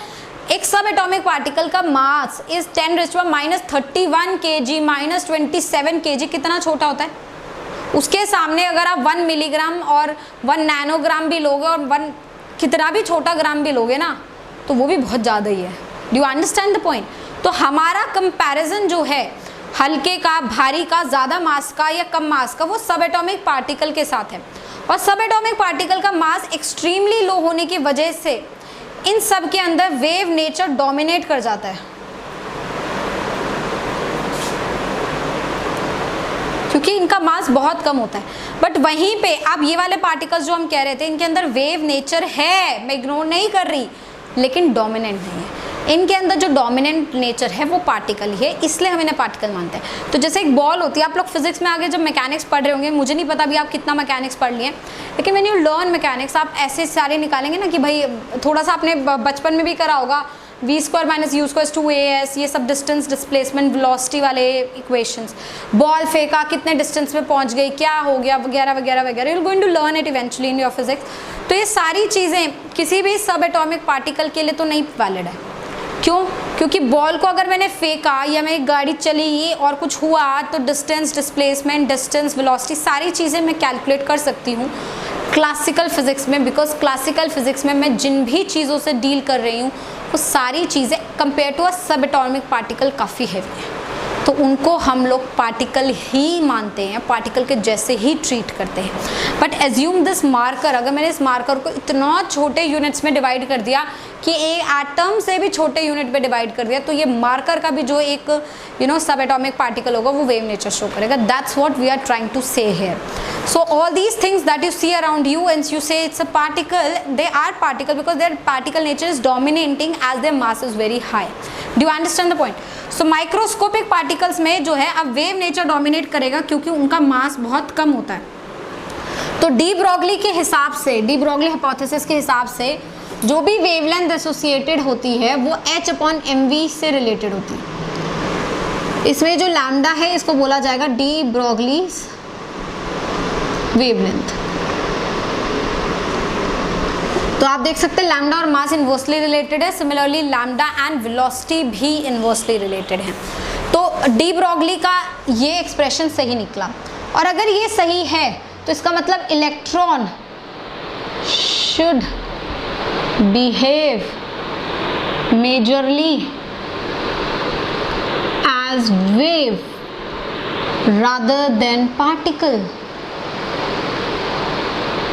एक सब एटॉमिक पार्टिकल का मास इज 10⁻31 kg -27 kg, कितना छोटा होता है? उसके सामने अगर आप 1 मिलीग्राम और 1 नैनोग्राम भी लोगे और 1 कितना भी छोटा ग्राम भी लोगे ना, तो वो भी बहुत ज़्यादा ही है। Do you understand the point? तो हमारा कंपैरिजन जो है हल्के का, भारी का, ज़्यादा मास का या कम मास का, वो सब एटॉमिक पार्टिकल के साथ है। और सब एटॉमिक पार्टिकल का मास एक्सट्रीमली लो होने की वजह से इन सब के अंदर वेव नेचर डोमिनेट कर जाता है, क्योंकि इनका मास बहुत कम होता है। बट वहीं पे अब ये वाले पार्टिकल्स जो हम कह रहे थे, इनके अंदर वेव नेचर है, मैं इग्नोर नहीं कर रही, लेकिन डोमिनेंट नहीं है। इनके अंदर जो डोमिनेंट नेचर है वो पार्टिकल ही है, इसलिए हम इन्हें पार्टिकल मानते हैं। तो जैसे एक बॉल होती है, आप लोग फिजिक्स में आगे जब मैकेनिक्स पढ़ रहे होंगे, मुझे नहीं पता अभी आप कितना मैकेनिक्स पढ़ लिए, लेकिन व्हेन यू लर्न मैकेनिक्स आप ऐसे सारे निकालेंगे ना कि भाई थोड़ा सा आपने बचपन में भी करा होगा, v² - u² 2as, ये सब डिस्टेंस, डिस्प्लेसमेंट, वेलोसिटी वाले इक्वेशंस, बॉल फेंका कितने डिस्टेंस पे पहुंच गई, क्या हो गया, वगैरह वगैरह वगैरह, you are going to learn it eventually in your physics. तो ये सारी चीज़ें किसी भी सब एटॉमिक पार्टिकल के लिए तो नहीं वैलिड है। क्यों? क्योंकि बॉल को अगर मैंने फेंका या मैं गाड़ी चली और कुछ हुआ तो डिस्टेंस, डिस्प्लेसमेंट, डिस्टेंस, वेलोसिटी, सारी चीज़ें मैं कैलकुलेट कर सकती हूँ क्लासिकल फिजिक्स में, बिकॉज क्लासिकल फिजिक्स में मैं जिन भी चीज़ों से डील कर रही हूँ वो सारी चीज़ें कंपेयर टू अ सब एटॉमिक पार्टिकल काफ़ी हैवी है, तो उनको हम लोग पार्टिकल ही मानते हैं, पार्टिकल के जैसे ही ट्रीट करते हैं। बट एज्यूम दिस मार्कर, अगर मैंने इस मार्कर को इतना छोटे यूनिट्स में डिवाइड कर दिया कि एक एटम से भी छोटे यूनिट पे डिवाइड कर दिया, तो ये मार्कर का भी जो एक सब एटॉमिक पार्टिकल होगा वो वेव नेचर शो करेगा। That's what we are trying to say here. So all these things that you see around you and you say it's a particle, they are particle because their particle nature is dominating as their mass is very high. Do you understand the point? So microscopic particles में जो है अब wave nature dominate करेगा क्योंकि उनका मास बहुत कम होता है। तो डी ब्रॉगली के हिसाब से, डी ब्रॉगली हाइपोथेसिस के हिसाब से जो भी वेवलेंथ एसोसिएटेड होती है वो h/mv से रिलेटेड होती है। इसमें जो लैम्डा है इसको बोला जाएगा डी ब्रॉगलीज वेवलेंथ। तो आप देख सकते हैं लैम्डा और मास इनवर्सली रिलेटेड है, सिमिलरली लैम्डा एंड वेलोसिटी भी इनवर्सली रिलेटेड है। तो डी ब्रॉगली का ये एक्सप्रेशन सही निकला, और अगर ये सही है तो इसका मतलब electron should behave majorly as wave rather than particle।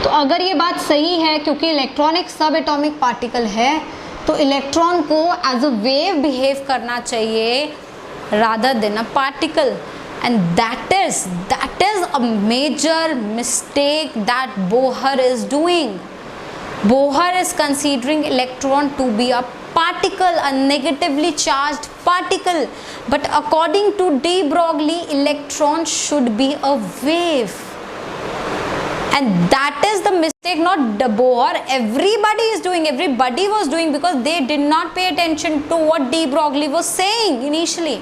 तो अगर ये बात सही है, क्योंकि इलेक्ट्रॉन एक सब एटॉमिक पार्टिकल है, तो इलेक्ट्रॉन को एज अ वेव बिहेव करना चाहिए rather than a particle, and that is a major mistake that Bohr is doing. Bohr is considering electron to be a particle, a negatively charged particle, but according to de Broglie, electron should be a wave, and that is the mistake not de Bohr, everybody was doing, because they did not pay attention to what de Broglie was saying initially।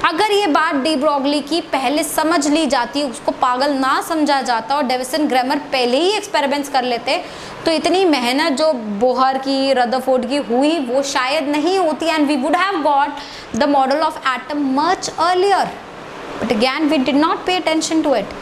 अगर ये बात de Broglie की पहले समझ ली जाती, उसको पागल ना समझा जाता और डेविसन ग्रैमर पहले ही एक्सपेरिमेंट्स कर लेते, तो इतनी मेहनत जो बोहर की, रदरफोर्ड की हुई वो शायद नहीं होती, and we would have got the model of atom much earlier, but again we did not pay attention to it.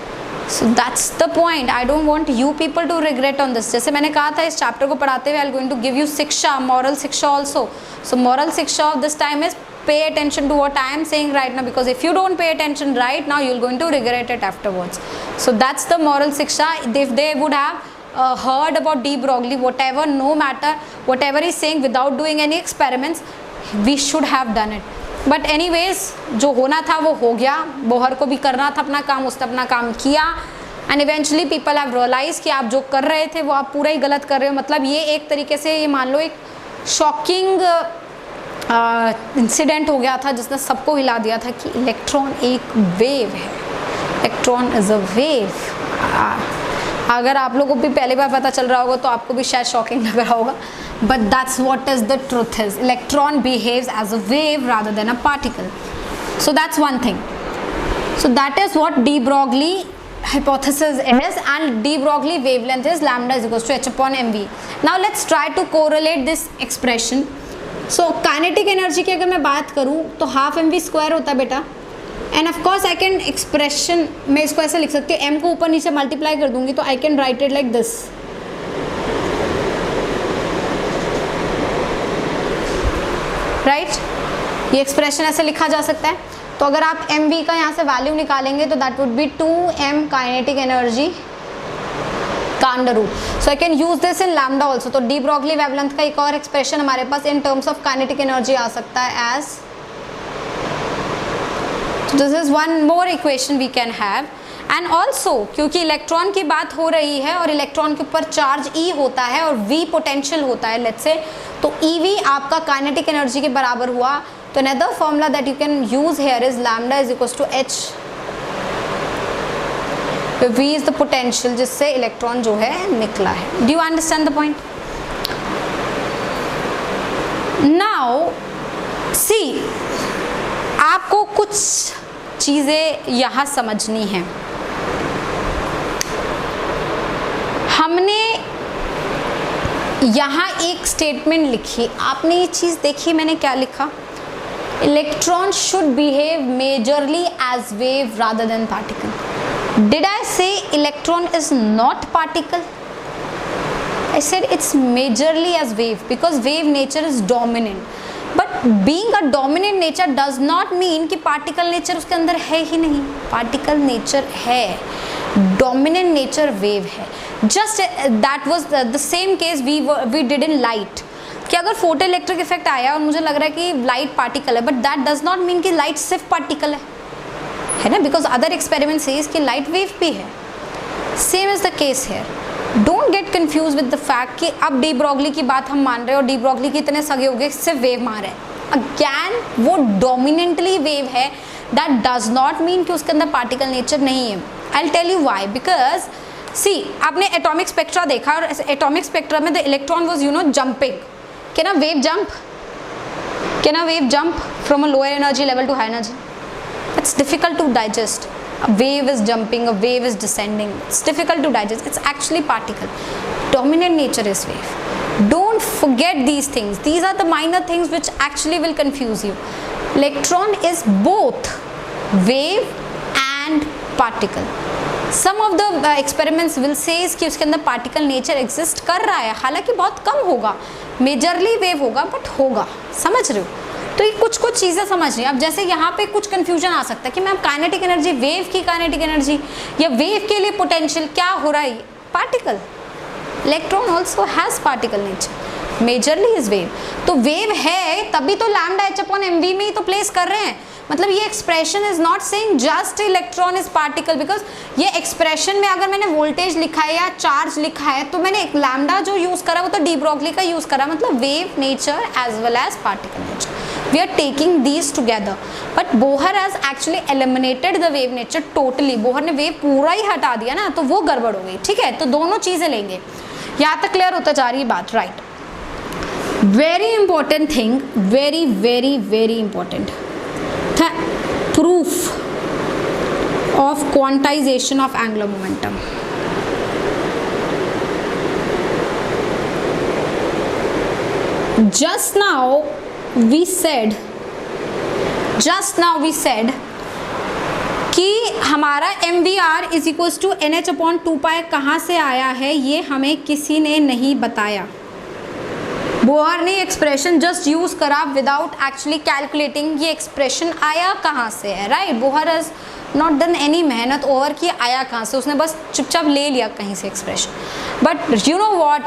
So that's the point. I don't want you people to regret on this. जैसे मैंने कहा था इस chapter को पढ़ाते हुए I am going to give you शिक्षा, moral शिक्षा ऑल्सो। सो मॉरल शिक्षा of this time is pay attention to what I am saying right now, because if you don't pay attention right now, you're going to regret it afterwards. So that's the moral shiksha. If they would have heard about de Broglie, whatever, no matter whatever he's saying, without doing any experiments, we should have done it. But anyways, जो होना था वो हो गया। Bohr को भी करना था अपना काम, उसने अपना काम किया, and eventually people have realized कि आप जो कर रहे थे वो आप पूरा ही गलत कर रहे हो। मतलब ये एक तरीके से ये मान लो एक शॉकिंग इंसिडेंट हो गया था जिसने सबको हिला दिया था कि इलेक्ट्रॉन एक वेव है, इलेक्ट्रॉन इज अ वेव। अगर आप लोगों को भी पहली बार पता चल रहा होगा तो आपको भी शायद शॉकिंग लग रहा होगा, but that's what is the truth is, electron behaves as a wave rather than a particle. So that's one thing. So that is what de Broglie hypothesis is, and de Broglie wavelength is lambda is equals to h upon mv। now let's try to correlate this expression। So kinetic energy की अगर मैं बात करूँ तो half M we square होता है बेटा, end of course I can expression मैं इसको ऐसे लिख सकती हूँ, एम को ऊपर नीचे मल्टीप्लाई कर दूंगी तो आई can write it like this, right. ये एक्सप्रेशन ऐसे लिखा जा सकता है। तो अगर आप एम वी का यहाँ से वैल्यू निकालेंगे तो that would be 2m kinetic energy का under root. So I can use this in lambda also. तो डी ब्रॉगली वेवलेंथ का एक और एक्सप्रेशन हमारे पास in terms of kinetic energy आ सकता है as, this is one more equation we can have. And also क्योंकि इलेक्ट्रॉन की बात हो रही है और इलेक्ट्रॉन के ऊपर चार्ज ई होता है और वी पोटेंशियल होता है लेट्स से, तो ईवी आपका काइनेटिक एनर्जी के बराबर हुआ। तो another formula that you can use here is lambda is equals to h, V is the potential जिससे इलेक्ट्रॉन जो है निकला है। Do you understand the point? Now see, आपको कुछ चीज़ें यहाँ समझनी हैं। हमने यहाँ एक स्टेटमेंट लिखी, आपने ये चीज़ देखी मैंने क्या लिखा, electron should behave majorly as wave rather than particle. Did I say electron is not particle? I said it's majorly as wave because wave nature is dominant. But being a dominant nature does not mean कि particle nature उसके अंदर है ही नहीं। Particle nature है, dominant nature wave है। Just that was the same case we did in light। कि अगर photo electric effect आया और मुझे लग रहा है कि लाइट पार्टिकल है, but that does not mean कि लाइट सिर्फ पार्टिकल है ना, बिकॉज अदर एक्सपेरिमेंट सेज कि लाइट वेव भी है। Same is the case hair. Don't get confuse with the fact कि अब डी ब्रॉगली की बात हम मान रहे हैं और डी ब्रॉगली के इतने सगे हो गए सिर्फ वेव मार रहे हैं। अगैन वो डोमिनेंटली वेव है, दैट डज नॉट मीन कि उसके अंदर पार्टिकल नेचर नहीं है। I will tell you why, because see आपने एटॉमिक स्पेक्ट्रा देखा और एटॉमिक स्पेक्ट्रा में the electron was jumping. Can a wave jump? Can a wave jump from a lower energy level to high energy? It's difficult to digest. A wave is jumping, a wave is descending. It's difficult to digest. It's actually particle. Dominant nature is wave. Do don't forget these things. These are the minor things which actually will confuse you. Electron is both wave and particle. Some of the experiments will say कि उसके अंदर particle nature exist कर रहा है, हालांकि बहुत कम होगा, majorly wave होगा, बट होगा. समझ रहे हो? तो ये कुछ कुछ चीज़ें समझ रही हैं. अब जैसे यहाँ पे कुछ कन्फ्यूजन आ सकता है कि मैम काइनेटिक एनर्जी, वेव की काइनेटिक एनर्जी या वेव के लिए पोटेंशियल क्या हो रहा है? Particle. Electron also has particle nature, majorly is wave. तो वेव है तभी तो lambda h upon m v में ही तो प्लेस कर रहे हैं. मतलब ये expression is not saying just electron is particle, because ये एक्सप्रेशन में अगर मैंने वोल्टेज लिखा है या चार्ज लिखा है तो मैंने एक लैम्डा जो यूज करा वो तो डी ब्रोगली का यूज करा. मतलब wave nature as well as particle nature, we are taking these together, but Bohr has actually eliminated the wave nature totally. Bohr ने वेव पूरा ही हटा दिया ना, तो वो गड़बड़ हो गई. ठीक है, तो दोनों चीजें लेंगे. यहाँ तक क्लियर होता जा रही है बात, right? Very important thing, very very very important था, proof of quantization of angular momentum. Just now we said कि हमारा m v r is equals to n h upon two pi कहाँ से आया है, ये हमें किसी ने नहीं बताया. बोहर ने एक्सप्रेशन जस्ट यूज करा विदाउट एक्चुअली कैलकुलेटिंग ये एक्सप्रेशन आया कहाँ से है, right? Bohr has not done any मेहनत ओवर कि आया कहाँ से, उसने बस चुपचाप ले लिया कहीं से expression. But you know what,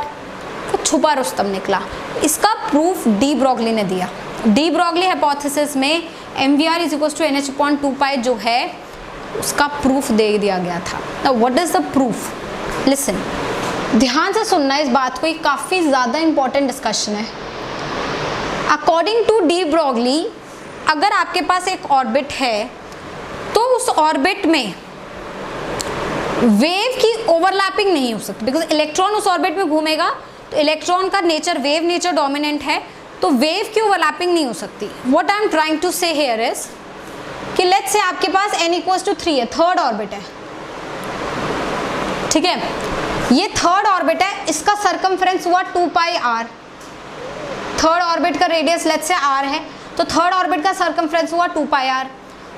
वो छुपा रुस्तम निकला. इसका प्रूफ डी ब्रोगली ने दिया. डी ब्रोगली हाइपोथेसिस में m v r is equals to n h upon two pi जो है उसका प्रूफ दे दिया गया था. Now what is the proof? Listen, ध्यान से सुनना इस बात को, ये काफ़ी ज़्यादा इंपॉर्टेंट डिस्कशन है. अकॉर्डिंग टू डी ब्रोगली, अगर आपके पास एक ऑर्बिट है तो उस ऑर्बिट में वेव की ओवरलैपिंग नहीं हो सकती, बिकॉज इलेक्ट्रॉन उस ऑर्बिट में घूमेगा तो इलेक्ट्रॉन का नेचर वेव नेचर डोमिनेंट है, तो वेव की ओवरलैपिंग नहीं हो सकती. What I am trying to say here is कि लेट्स से आपके पास n इक्वल्स टू 3 है, थर्ड ऑर्बिट है. ठीक है, ये थर्ड ऑर्बिट है, इसका सरकमफ्रेंस हुआ 2 पाई r. थर्ड ऑर्बिट का रेडियस लेट्स से r है, तो थर्ड ऑर्बिट का सरकमफ्रेंस हुआ 2 पाई r.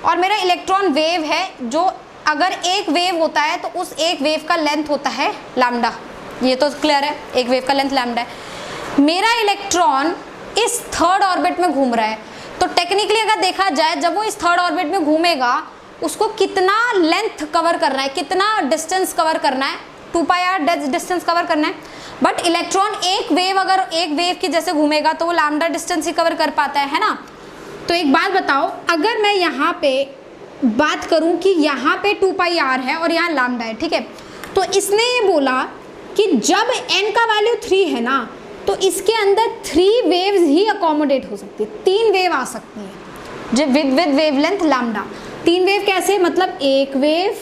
और मेरा इलेक्ट्रॉन वेव है, जो अगर एक वेव होता है तो उस एक वेव का लेंथ होता है लैम्डा. ये तो क्लियर है, एक वेव का लेंथ लैम्डा है. मेरा इलेक्ट्रॉन इस थर्ड ऑर्बिट में घूम रहा है, तो टेक्निकली अगर देखा जाए जब वो इस थर्ड ऑर्बिट में घूमेगा उसको कितना लेंथ कवर करना है, कितना डिस्टेंस कवर करना है, 2 पाई आर डिस्टेंस कवर करना है. बट इलेक्ट्रॉन एक वेव अगर एक वेव की जैसे घूमेगा तो वो लैम्डा डिस्टेंस ही कवर कर पाता है ना. तो एक बात बताओ, अगर मैं यहाँ पे बात करूँ कि यहाँ पे 2 पाई आर है और यहाँ लैम्डा है, ठीक है, तो इसने ये बोला कि जब n का वैल्यू 3 है ना तो इसके अंदर 3 वेव्स ही अकोमोडेट हो सकती है, 3 वेव आ सकती है जो विद वेवलेंथ लैम्डा. 3 वेव कैसे? मतलब एक वेव,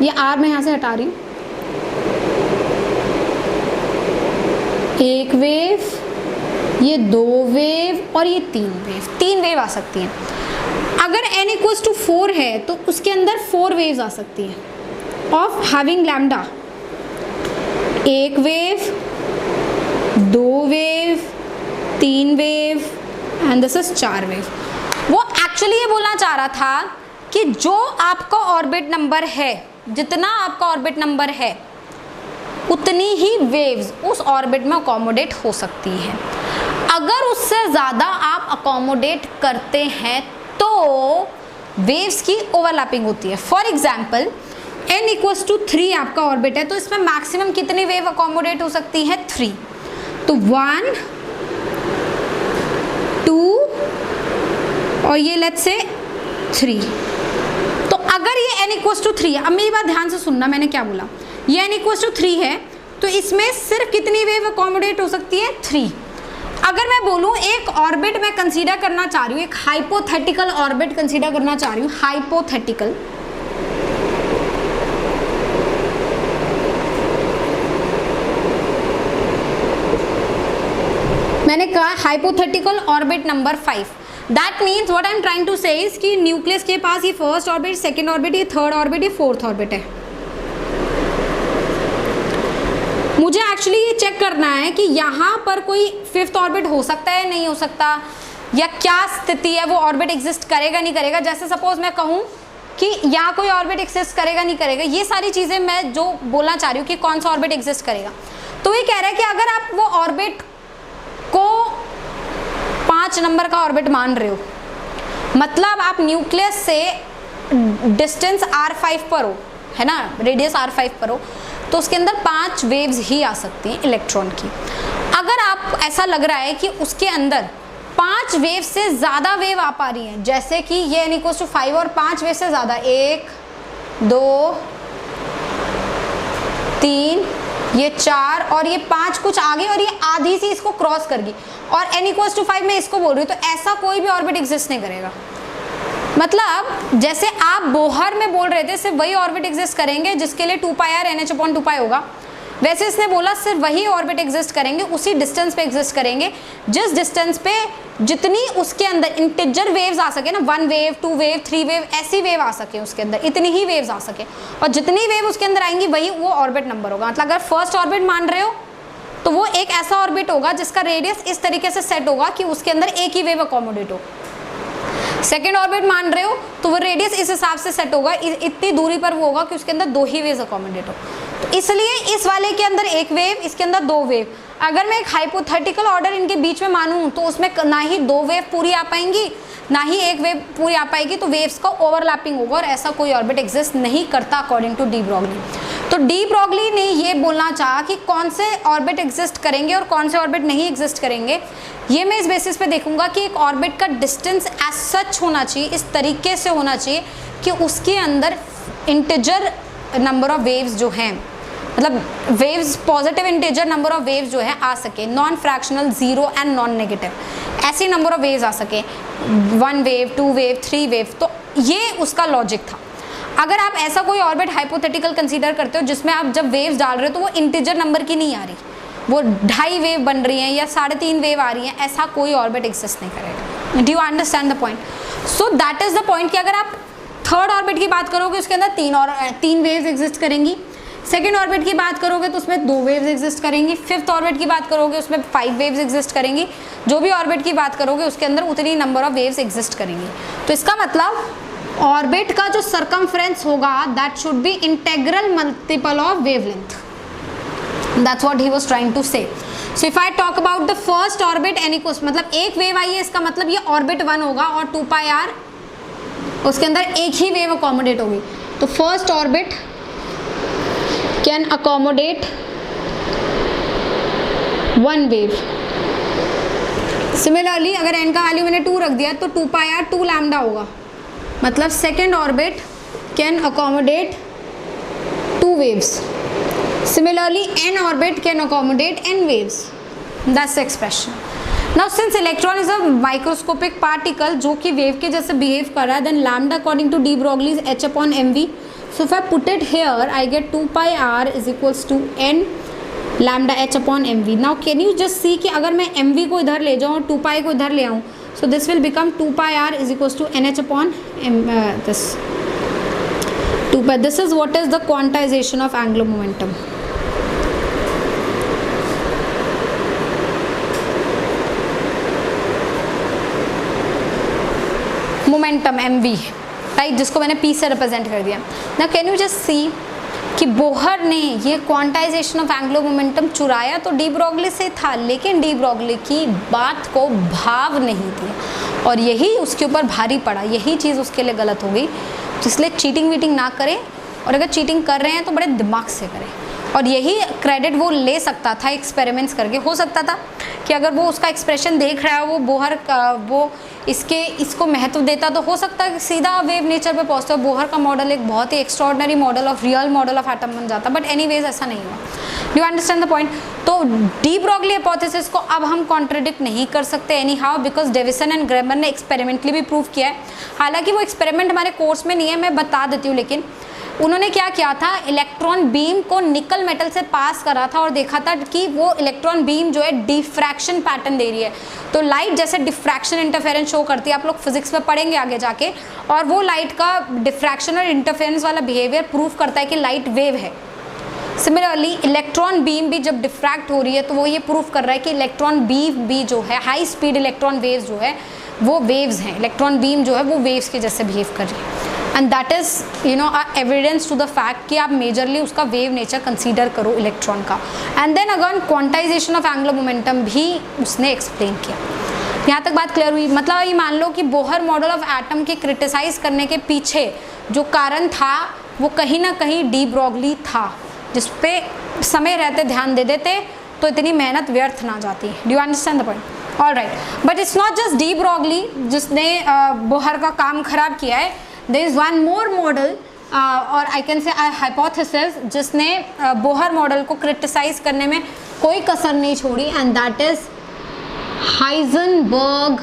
ये r मैं यहाँ से हटा रही हूँ, एक वेव, ये 2 वेव और ये 3 वेव आ सकती हैं. अगर n इक्वल्स टू 4 है तो उसके अंदर 4 वेव्स आ सकती हैं ऑफ हैविंग लैम्डा. एक wave, 2 wave, 3 wave and this is 4 wave. वो एक्चुअली ये बोलना चाह रहा था कि जो आपका ऑर्बिट नंबर है, जितना आपका ऑर्बिट नंबर है उतनी ही वेव्स उस ऑर्बिट में अकोमोडेट हो सकती हैं. अगर उससे ज़्यादा आप अकोमोडेट करते हैं तो वेव्स की ओवरलैपिंग होती है. For example n equals to 3 आपका ऑर्बिट है, तो इसमें मैक्सिमम कितनी वेव अकोमोडेट हो सकती है? 3. तो 1, 2 और ये लेट्स से 3. तो अगर ये n इक्वल्स टू 3, अब मेरी बात ध्यान से सुनना, मैंने क्या बोला, ये n इक्वल्स टू 3 है तो इसमें सिर्फ कितनी वेव अकोमोडेट हो सकती है? 3. अगर मैं बोलूँ एक ऑर्बिट मैं कंसीडर करना चाह रही हूँ, एक हाइपोथेटिकल ऑर्बिट कंसीडर करना चाह रही हूँ, हाइपोथेटिकल, मैंने कहा hypothetical orbit number 5. That means what I am trying to say is कि न्यूक्लियस के पास ये फर्स्ट ऑर्बिट, सेकेंड ऑर्बिट, ये थर्ड ऑर्बिट, ये फोर्थ ऑर्बिट है. मुझे एक्चुअली ये चेक करना है कि यहाँ पर कोई फिफ्थ ऑर्बिट हो सकता है नहीं हो सकता, या क्या स्थिति है, वो ऑर्बिट एग्जिस्ट करेगा नहीं करेगा। जैसे सपोज मैं कहूँ कि यहाँ कोई ऑर्बिट एग्जिस्ट करेगा नहीं करेगा, ये सारी चीज़ें मैं जो बोलना चाह रही हूँ कि कौन सा ऑर्बिट एग्जिस्ट करेगा। तो ये कह रहा है कि अगर आप वो ऑर्बिट को 5 नंबर का ऑर्बिट मान रहे हो, मतलब आप न्यूक्लियस से डिस्टेंस r5 पर हो, है ना, रेडियस r5 पर हो, तो उसके अंदर 5 वेव्स ही आ सकती हैं इलेक्ट्रॉन की। अगर आप ऐसा लग रहा है कि उसके अंदर 5 वेव से ज़्यादा वेव आ पा रही हैं, जैसे कि ये n = 5 और 5 वेव से ज़्यादा, 1 2 3 ये 4 और ये 5 कुछ आगे और ये आधी सी इसको क्रॉस कर गई, और n = 5 मैं इसको बोल रही हूँ, तो ऐसा कोई भी ऑर्बिट एग्जिस्ट नहीं करेगा। मतलब जैसे आप बोहर में बोल रहे थे सिर्फ वही ऑर्बिट एग्जिस्ट करेंगे जिसके लिए 2πr NH/2π होगा, वैसे इसने बोला सिर्फ वही ऑर्बिट एग्जिस्ट करेंगे, उसी डिस्टेंस पे एग्जिस्ट करेंगे जिस डिस्टेंस पे जितनी उसके अंदर इंटीजर वेव्स आ सके ना, 1 वेव 2 वेव 3 वेव ऐसी वेव आ सके उसके अंदर, इतनी ही वेव्स आ सके, और जितनी वेव उसके अंदर आएंगी वही वो ऑर्बिट नंबर होगा। मतलब अगर फर्स्ट ऑर्बिट मान रहे हो तो वो एक ऐसा ऑर्बिट होगा जिसका रेडियस इस तरीके से सेट होगा कि उसके अंदर एक ही वेव अकोमोडेट हो। सेकेंड ऑर्बिट मान रहे हो तो वो रेडियस इस हिसाब से सेट होगा, इतनी दूरी पर वो होगा कि उसके अंदर 2 ही वेव्स अकोमोडेट हो। तो इसलिए इस वाले के अंदर 1 वेव, इसके अंदर 2 वेव। अगर मैं एक हाइपोथेटिकल ऑर्डर इनके बीच में मानूं तो उसमें ना ही 2 वेव पूरी आ पाएंगी ना ही 1 वेव पूरी आ पाएगी, तो वेव्स का ओवरलैपिंग होगा और ऐसा कोई ऑर्बिट एग्जिस्ट नहीं करता अकॉर्डिंग टू डी ब्रॉगली। तो डी ब्रॉगली ने ये बोलना चाहा कि कौन से ऑर्बिट एग्जिस्ट करेंगे और कौन से ऑर्बिट नहीं एग्जिस्ट करेंगे। ये मैं इस बेसिस पे देखूंगा कि एक ऑर्बिट का डिस्टेंस एज सच होना चाहिए, इस तरीके से होना चाहिए कि उसके अंदर इंटीजर नंबर ऑफ वेव्स जो हैं, मतलब waves positive integer number of waves जो है आ सके, non fractional, 0 and non negative, ऐसी नंबर ऑफ वेव्स आ सके, 1 वेव 2 वेव 3 वेव। तो ये उसका लॉजिक था। अगर आप ऐसा कोई ऑर्बिट हाइपोथेटिकल कंसीडर करते हो जिसमें आप जब वेव्स डाल रहे हो तो वो इंटीजर नंबर की नहीं आ रही, वो 2.5 वेव बन रही हैं या 3.5 वेव आ रही हैं, ऐसा कोई ऑर्बिट एग्जिस्ट नहीं करेगा। Do you understand the point? So that is the point कि अगर आप थर्ड ऑर्बिट की बात करोगे उसके अंदर 3 वेव्स एग्जिस्ट करेंगी, सेकेंड ऑर्बिट की बात करोगे तो उसमें 2 वेव्स एग्जिस्ट करेंगी, फिफ्थ ऑर्बिट की बात करोगे उसमें 5 वेव्स एग्जिस्ट करेंगी, जो भी ऑर्बिट की बात करोगे उसके अंदर उतनी नंबर ऑफ वेव्स एग्जिस्ट करेंगी। तो इसका मतलब ऑर्बिट का जो सर्कमफ्रेंस होगा that should be integral multiple of wavelength. That's what he was trying to say. So if I talk about the first orbit n = मतलब एक वेव आई है, इसका मतलब ये ऑर्बिट 1 होगा और 2πr उसके अंदर एक ही वेव अकोमोडेट होगी। तो first orbit can accommodate 1 wave. Similarly अगर n का वैल्यू मैंने 2 रख दिया तो 2πr 2 लैम्डा होगा, मतलब second orbit can accommodate 2 waves. Similarly, n orbit can accommodate n waves. That's the expression. Now, since electron is a microscopic particle जो कि wave के जैसे behave कर रहा है, then lambda according to de Broglie is h/mv. So if I put it here, I get 2πr is equals to n lambda h/mv. Now, can you just see कि अगर मैं mv को इधर ले जाऊँ और 2π को इधर ले आऊँ, so this will become 2πr is equals to nh/m this. 2π. This is what is the quantization of angular momentum. Momentum mv, right, जिसको मैंने p से रिप्रेजेंट कर दिया। ना कैन यू जस्ट सी कि बोहर ने ये क्वांटाइजेशन ऑफ एंगुलर मोमेंटम चुराया तो डी ब्रॉगली से था, लेकिन डी ब्रॉगली की बात को भाव नहीं दिया और यही उसके ऊपर भारी पड़ा, यही चीज़ उसके लिए गलत हो गई। इसलिए चीटिंग वीटिंग ना करें, और अगर चीटिंग कर रहे हैं तो बड़े दिमाग से करें। और यही क्रेडिट वो ले सकता था एक्सपेरिमेंट्स करके। हो सकता था कि अगर वो उसका एक्सप्रेशन देख रहा है, वो बोहर का वो इसको महत्व देता, तो हो सकता है कि सीधा वेव नेचर पे पहुंचता है। बोहर का मॉडल एक बहुत ही extraordinary model of real model of atom बन जाता, बट एनीवेज ऐसा नहीं हुआ। Do you understand the point? तो डी ब्रॉगली हाइपोथेसिस को अब हम कॉन्ट्रडिक्ट नहीं कर सकते any how, because Davisson and Germer ने एक्सपेरिमेंटली भी प्रूव किया है। हालांकि वो एक्सपेरिमेंट हमारे कोर्स में नहीं है, मैं बता देती हूँ। लेकिन उन्होंने क्या किया था, इलेक्ट्रॉन बीम को निकल मेटल से पास करा था और देखा था कि वो इलेक्ट्रॉन बीम जो है डिफ्रैक्शन पैटर्न दे रही है। तो लाइट जैसे डिफ्रैक्शन इंटरफेरेंस शो करती है, आप लोग फिजिक्स में पढ़ेंगे आगे जाके, और वो लाइट का डिफ्रैक्शन और इंटरफेरेंस वाला बिहेवियर प्रूव करता है कि लाइट वेव है। सिमिलरली इलेक्ट्रॉन बीम भी जब डिफ्रैक्ट हो रही है तो वो ये प्रूफ कर रहा है कि इलेक्ट्रॉन बीम भी जो है, हाई स्पीड इलेक्ट्रॉन वेव्स जो है वो वेव्स हैं, इलेक्ट्रॉन बीम जो है वो वेव्स के जैसे बिहेव कर रही है। And that is evidence to the fact कि आप मेजरली उसका वेव नेचर कंसीडर करो इलेक्ट्रॉन का। And then again quantisation of angular momentum भी उसने एक्सप्लेन किया। यहाँ तक बात क्लियर हुई? मतलब ये मान लो कि बोहर मॉडल ऑफ एटम के क्रिटिसाइज करने के पीछे जो कारण था वो कहीं ना कहीं डी ब्रॉगली था, जिस पे समय रहते ध्यान दे देते तो इतनी मेहनत व्यर्थ ना जाती। Do you understand the point? All right, but it's not just de Broglie जिसने बोहर का काम खराब किया है। There is one more model और आई कैन से हाइपोथेसिस जिसने बोहर मॉडल को क्रिटिसाइज करने में कोई कसर नहीं छोड़ी, and that is Heisenberg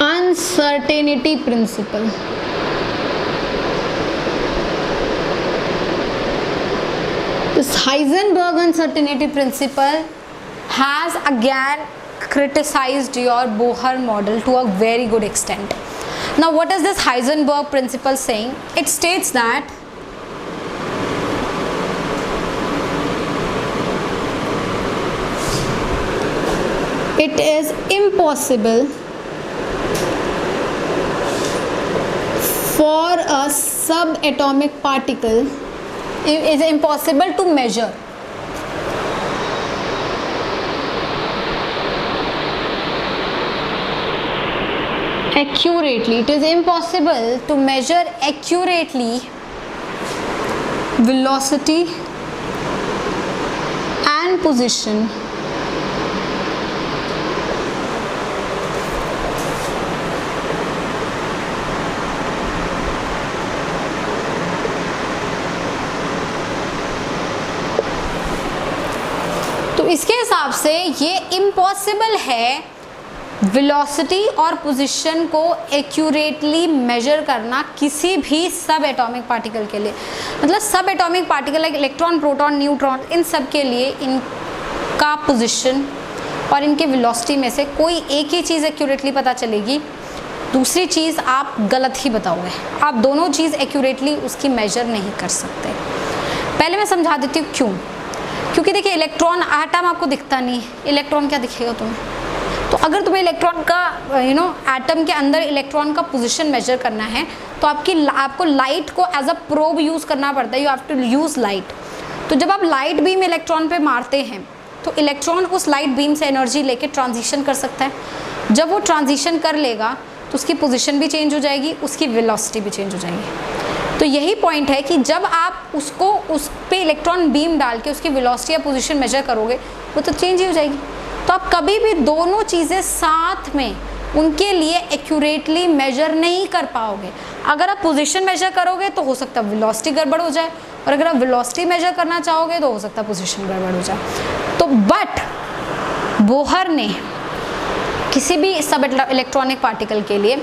uncertainty principle. This Heisenberg uncertainty principle has again criticized your Bohr model to a very good extent. Now what is this Heisenberg principle saying? It states that it is impossible for a subatomic particle, it is impossible to measure accurately, it is impossible to measure accurately velocity and position तो इसके हिसाब से ये impossible है velocity और position को accurately measure करना किसी भी सब एटॉमिक पार्टिकल के लिए। मतलब सब atomic particle like electron, proton, neutron, इन सब के लिए इनका पोजीशन और इनके वेलोसिटी में से कोई एक ही चीज़ एक्यूरेटली पता चलेगी, दूसरी चीज़ आप गलत ही बताओगे। आप दोनों चीज़ एक्यूरेटली उसकी मेजर नहीं कर सकते। पहले मैं समझा देती हूँ क्यों। क्योंकि देखिए इलेक्ट्रॉन, एटम आपको दिखता नहीं, इलेक्ट्रॉन क्या दिखेगा तुम्हें? तो अगर तुम्हें इलेक्ट्रॉन का एटम के अंदर इलेक्ट्रॉन का पोजीशन मेजर करना है तो आपको लाइट को एज अ प्रोब यूज़ करना पड़ता है। You have to use light. तो जब आप लाइट बीम इलेक्ट्रॉन पे मारते हैं तो इलेक्ट्रॉन उस लाइट बीम से एनर्जी लेके ट्रांजिशन कर सकता है। जब वो ट्रांजिशन कर लेगा तो उसकी पोजीशन भी चेंज हो जाएगी, उसकी वेलोसिटी भी चेंज हो जाएगी। तो यही पॉइंट है कि जब आप उसको उस पे इलेक्ट्रॉन बीम डाल के उसकी वेलोसिटी या पोजीशन मेजर करोगे वो तो चेंज ही हो जाएगी। तो आप कभी भी दोनों चीज़ें साथ में उनके लिए एक्यूरेटली मेजर नहीं कर पाओगे। अगर आप पोजीशन मेजर करोगे तो हो सकता है वेलोसिटी गड़बड़ हो जाए, और अगर आप वेलोसिटी मेजर करना चाहोगे तो हो सकता है पोजीशन गड़बड़ हो जाए। तो बट बोहर ने किसी भी सब इलेक्ट्रॉनिक पार्टिकल के लिए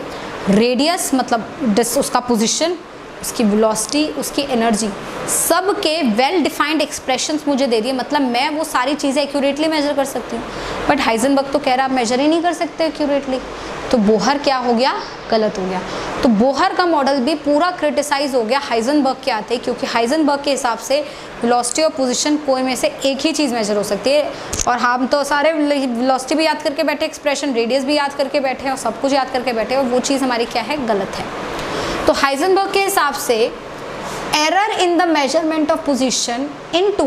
रेडियस मतलब उसका पोजीशन, उसकी वेलोसिटी, उसकी एनर्जी, सब के वेल डिफाइंड एक्सप्रेशंस मुझे दे दिए। मतलब मैं वो सारी चीज़ें एक्यूरेटली मेजर कर सकती हूँ। बट हाइजेनबर्ग तो कह रहा आप मेजर ही नहीं कर सकते एक्यूरेटली। तो बोहर क्या हो गया? गलत हो गया। तो बोहर का मॉडल भी पूरा क्रिटिसाइज हो गया हाइजेनबर्ग के आते, क्योंकि हाइजेनबर्ग के हिसाब से वेलोसिटी और पोजीशन कोई में से एक ही चीज़ मेजर हो सकती है। और हम तो सारे वेलोसिटी भी याद करके बैठे, एक्सप्रेशन रेडियस भी याद करके बैठे और सब कुछ याद करके बैठे, और वो चीज़ हमारी क्या है? गलत है। तो हाइजेनबर्ग के हिसाब से error in the measurement of position into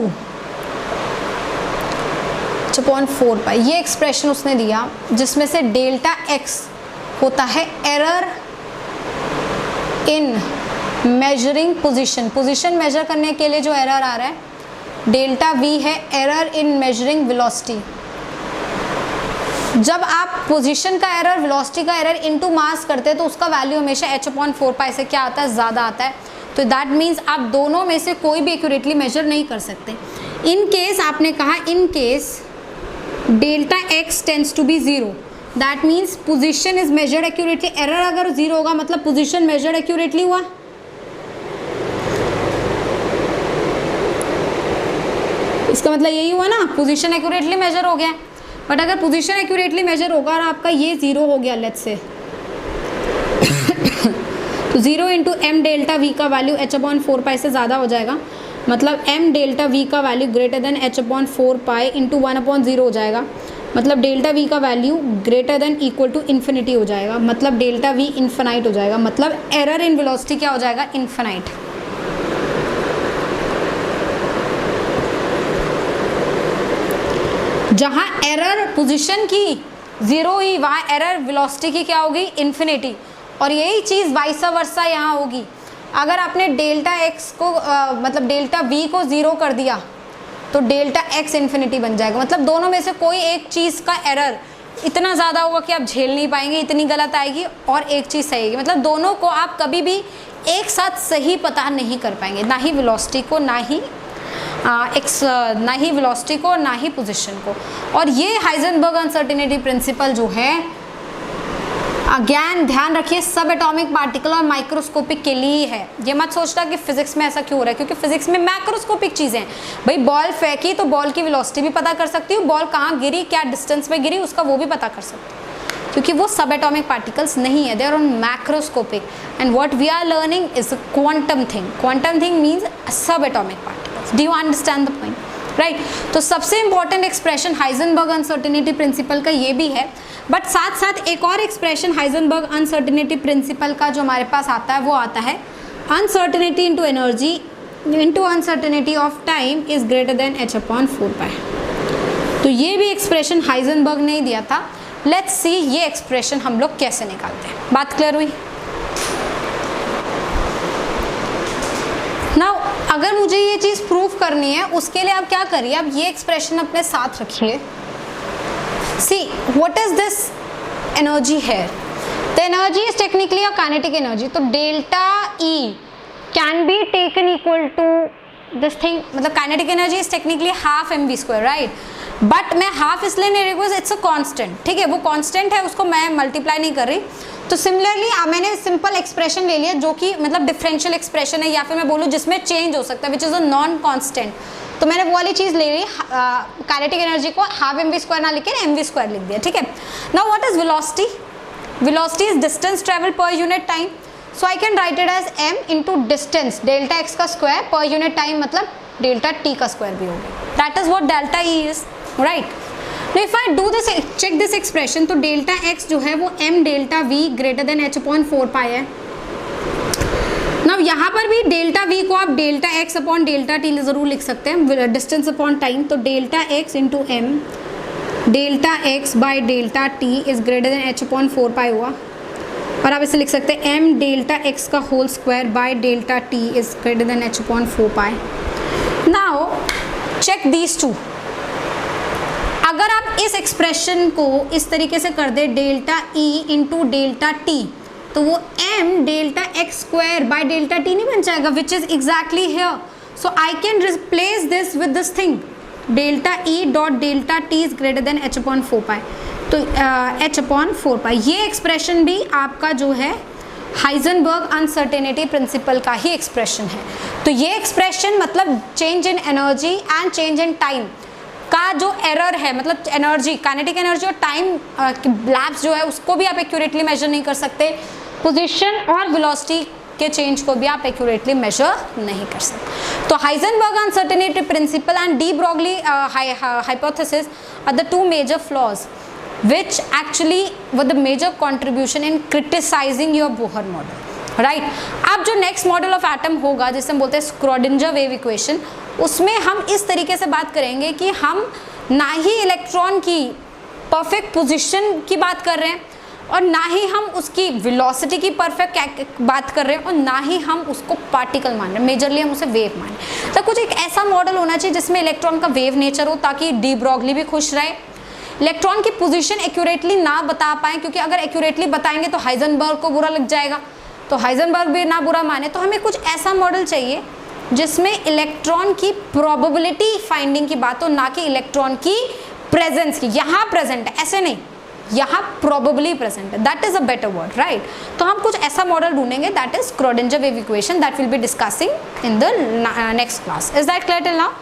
4 पाई, ये एक्सप्रेशन उसने दिया जिसमें से डेल्टा एक्स होता है error in measuring position. Position measure करने के लिए जो एरर आ रहा है, डेल्टा वी है एरर इन मेजरिंग वेलोसिटी। जब आप पोजीशन का एरर, वेलोसिटी का एरर इनटू मास करते हैं तो उसका वैल्यू हमेशा h/4 पाई से क्या आता है? ज़्यादा आता है। तो दैट मीन्स आप दोनों में से कोई भी एक्यूरेटली मेजर नहीं कर सकते। इन केस आपने कहा in case delta X tends to be 0, that means position is measured accurately. Error अगर 0 होगा मतलब पोजीशन मेजर्ड एक्यूरेटली हुआ। इसका मतलब यही हुआ ना, पोजीशन एक्यूरेटली मेजर हो गया। बट अगर पोजीशन एक्यूरेटली मेजर होगा और आपका ये 0 हो गया लेट्स से तो 0 इंटू एम डेल्टा वी का वैल्यू एच अपॉन 4 से ज़्यादा हो जाएगा, मतलब एम डेल्टा वी का value greater than H upon 4 into 1/0 हो जाएगा, मतलब डेल्टा वी का value greater than equal to infinity हो जाएगा, मतलब डेल्टा वी इन्फिनाइट हो जाएगा, मतलब एरर इन वेलोसिटी क्या हो जाएगा, इन्फिनाइट। जहाँ एरर पोजीशन की 0 ही, वहाँ एरर वेलोसिटी की क्या होगी, इन्फिनिटी। और यही चीज़ वाइस वर्सा यहाँ होगी। अगर आपने डेल्टा एक्स को मतलब डेल्टा वी को 0 कर दिया तो डेल्टा एक्स इन्फिनिटी बन जाएगा, मतलब दोनों में से कोई एक चीज़ का एरर इतना ज़्यादा होगा कि आप झेल नहीं पाएंगे, इतनी गलत आएगी, और एक चीज़ सही आएगी, मतलब दोनों को आप कभी भी एक साथ सही पता नहीं कर पाएंगे, ना ही वेलोसिटी को, ना ही वेलोसिटी को, ना ही पोजीशन को। और ये हाइजेनबर्ग अनसर्टेनिटी प्रिंसिपल जो है, अगेन ध्यान रखिए, सब एटॉमिक पार्टिकल और माइक्रोस्कोपिक के लिए है। ये मत सोचना कि फिजिक्स में ऐसा क्यों हो रहा है, क्योंकि फिजिक्स में मैक्रोस्कोपिक चीज़ें हैं। भाई बॉल फेंकी तो बॉल की वेलोसिटी भी पता कर सकती हूँ, बॉल कहाँ गिरी, क्या डिस्टेंस पे गिरी, उसका वो भी पता कर सकती हूँ, क्योंकि वो सब एटॉमिक पार्टिकल्स नहीं है, they are on macroscopic. And what we are learning is quantum thing. Quantum thing means सब atomic particles. Do you understand the point, right? तो सबसे important expression Heisenberg uncertainty principle का ये भी है, बट साथ साथ एक और एक्सप्रेशन हाइजेनबर्ग अनसर्टेनिटी प्रिंसिपल का जो हमारे पास आता है वो आता है uncertainty into energy into uncertainty of time is greater than H upon 4 तो ये भी एक्सप्रेशन हाइजेनबर्ग ने ही दिया था। लेट्स सी ये एक्सप्रेशन हम लोग कैसे निकालते हैं। बात क्लियर हुई? नाउ अगर मुझे ये चीज़ प्रूव करनी है, उसके लिए आप क्या करिए, आप ये एक्सप्रेशन अपने साथ रखिए। See, what is this energy here? The energy is technically a kinetic energy. तो delta E can be taken equal to this thing. मतलब kinetic energy is technically half mv square, right? But मैं half इसलिए नहीं रही, because it's a constant. ठीक है, वो constant है, उसको मैं multiply नहीं कर रही। तो सिमिलरली मैंने सिंपल एक्सप्रेशन ले लिया जो कि मतलब डिफरेंशियल एक्सप्रेशन है, या फिर मैं बोलूँ जिसमें चेंज हो सकता है, which is a non constant. तो मैंने वो वाली चीज़ ले ली, काइनेटिक एनर्जी को हाफ mv स्क्वायर ना लिख के mv स्क्वायर लिख दिया, ठीक है। Now what is velocity? Velocity is distance travel per unit time, so I can write it as m into distance delta x का स्क्वायर पर यूनिट टाइम, मतलब delta t का स्क्वायर भी होगा। That is what delta e is, right? Now if I do this, check this expression, तो delta x जो है वो m delta v greater than h upon 4 है। Now यहाँ पर भी डेल्टा v को आप delta x upon delta t ज़रूर लिख सकते हैं, डिस्टेंस अपॉन टाइम। तो delta x into m delta x by delta t is greater than h upon 4 हुआ, और आप इसे लिख सकते हैं m डेल्टा x का whole square by delta t is greater than h upon 4 now check these two. अगर आप इस एक्सप्रेशन को इस तरीके से कर दे delta e into delta T, तो वो m delta x square by delta T नहीं बन जाएगा, which is exactly here. So I can replace this with this thing, delta e dot delta T is greater than h upon 4 तो h upon 4 ये expression भी आपका जो है Heisenberg uncertainty principle का ही एक्सप्रेशन है। तो ये एक्सप्रेशन मतलब change in energy and change in time का जो एरर है, मतलब एनर्जी, काइनेटिक एनर्जी और टाइम लैप्स जो है उसको भी आप एक्यूरेटली मेजर नहीं कर सकते, पोजीशन और वेलोसिटी के चेंज को भी आप एक्यूरेटली मेजर नहीं कर सकते। तो Heisenberg uncertainty principle and de Broglie hypothesis are the two major flaws which actually were the major contribution in criticizing your Bohr model, right? अब जो next model of atom होगा जिसे हम बोलते हैं स्क्रोडिंजर वेव इक्वेशन, उसमें हम इस तरीके से बात करेंगे कि हम ना ही इलेक्ट्रॉन की परफेक्ट पोजीशन की बात कर रहे हैं और ना ही हम उसकी वेलोसिटी की परफेक्ट बात कर रहे हैं और ना ही हम उसको पार्टिकल मान रहे हैं, मेजरली हम उसे वेव मान रहे हैं। तो कुछ एक ऐसा मॉडल होना चाहिए जिसमें इलेक्ट्रॉन का वेव नेचर हो, ताकि डी ब्रोगली भी खुश रहे, इलेक्ट्रॉन की पोजीशन एक्यूरेटली ना बता पाएँ, क्योंकि अगर एक्यूरेटली बताएंगे तो हाइजेनबर्ग को बुरा लग जाएगा, तो हाइजेनबर्ग भी ना बुरा माने। तो हमें कुछ ऐसा मॉडल चाहिए जिसमें इलेक्ट्रॉन की प्रोबेबिलिटी फाइंडिंग की बात हो, ना कि इलेक्ट्रॉन की प्रेजेंस की। यहाँ प्रेजेंट है ऐसे नहीं, यहाँ प्रोबेबली प्रेजेंट है, that is a better word, right? तो हम कुछ ऐसा मॉडल ढूंढेंगे, that is Schrödinger wave equation, that will be discussing in the next class. Is that clear till now?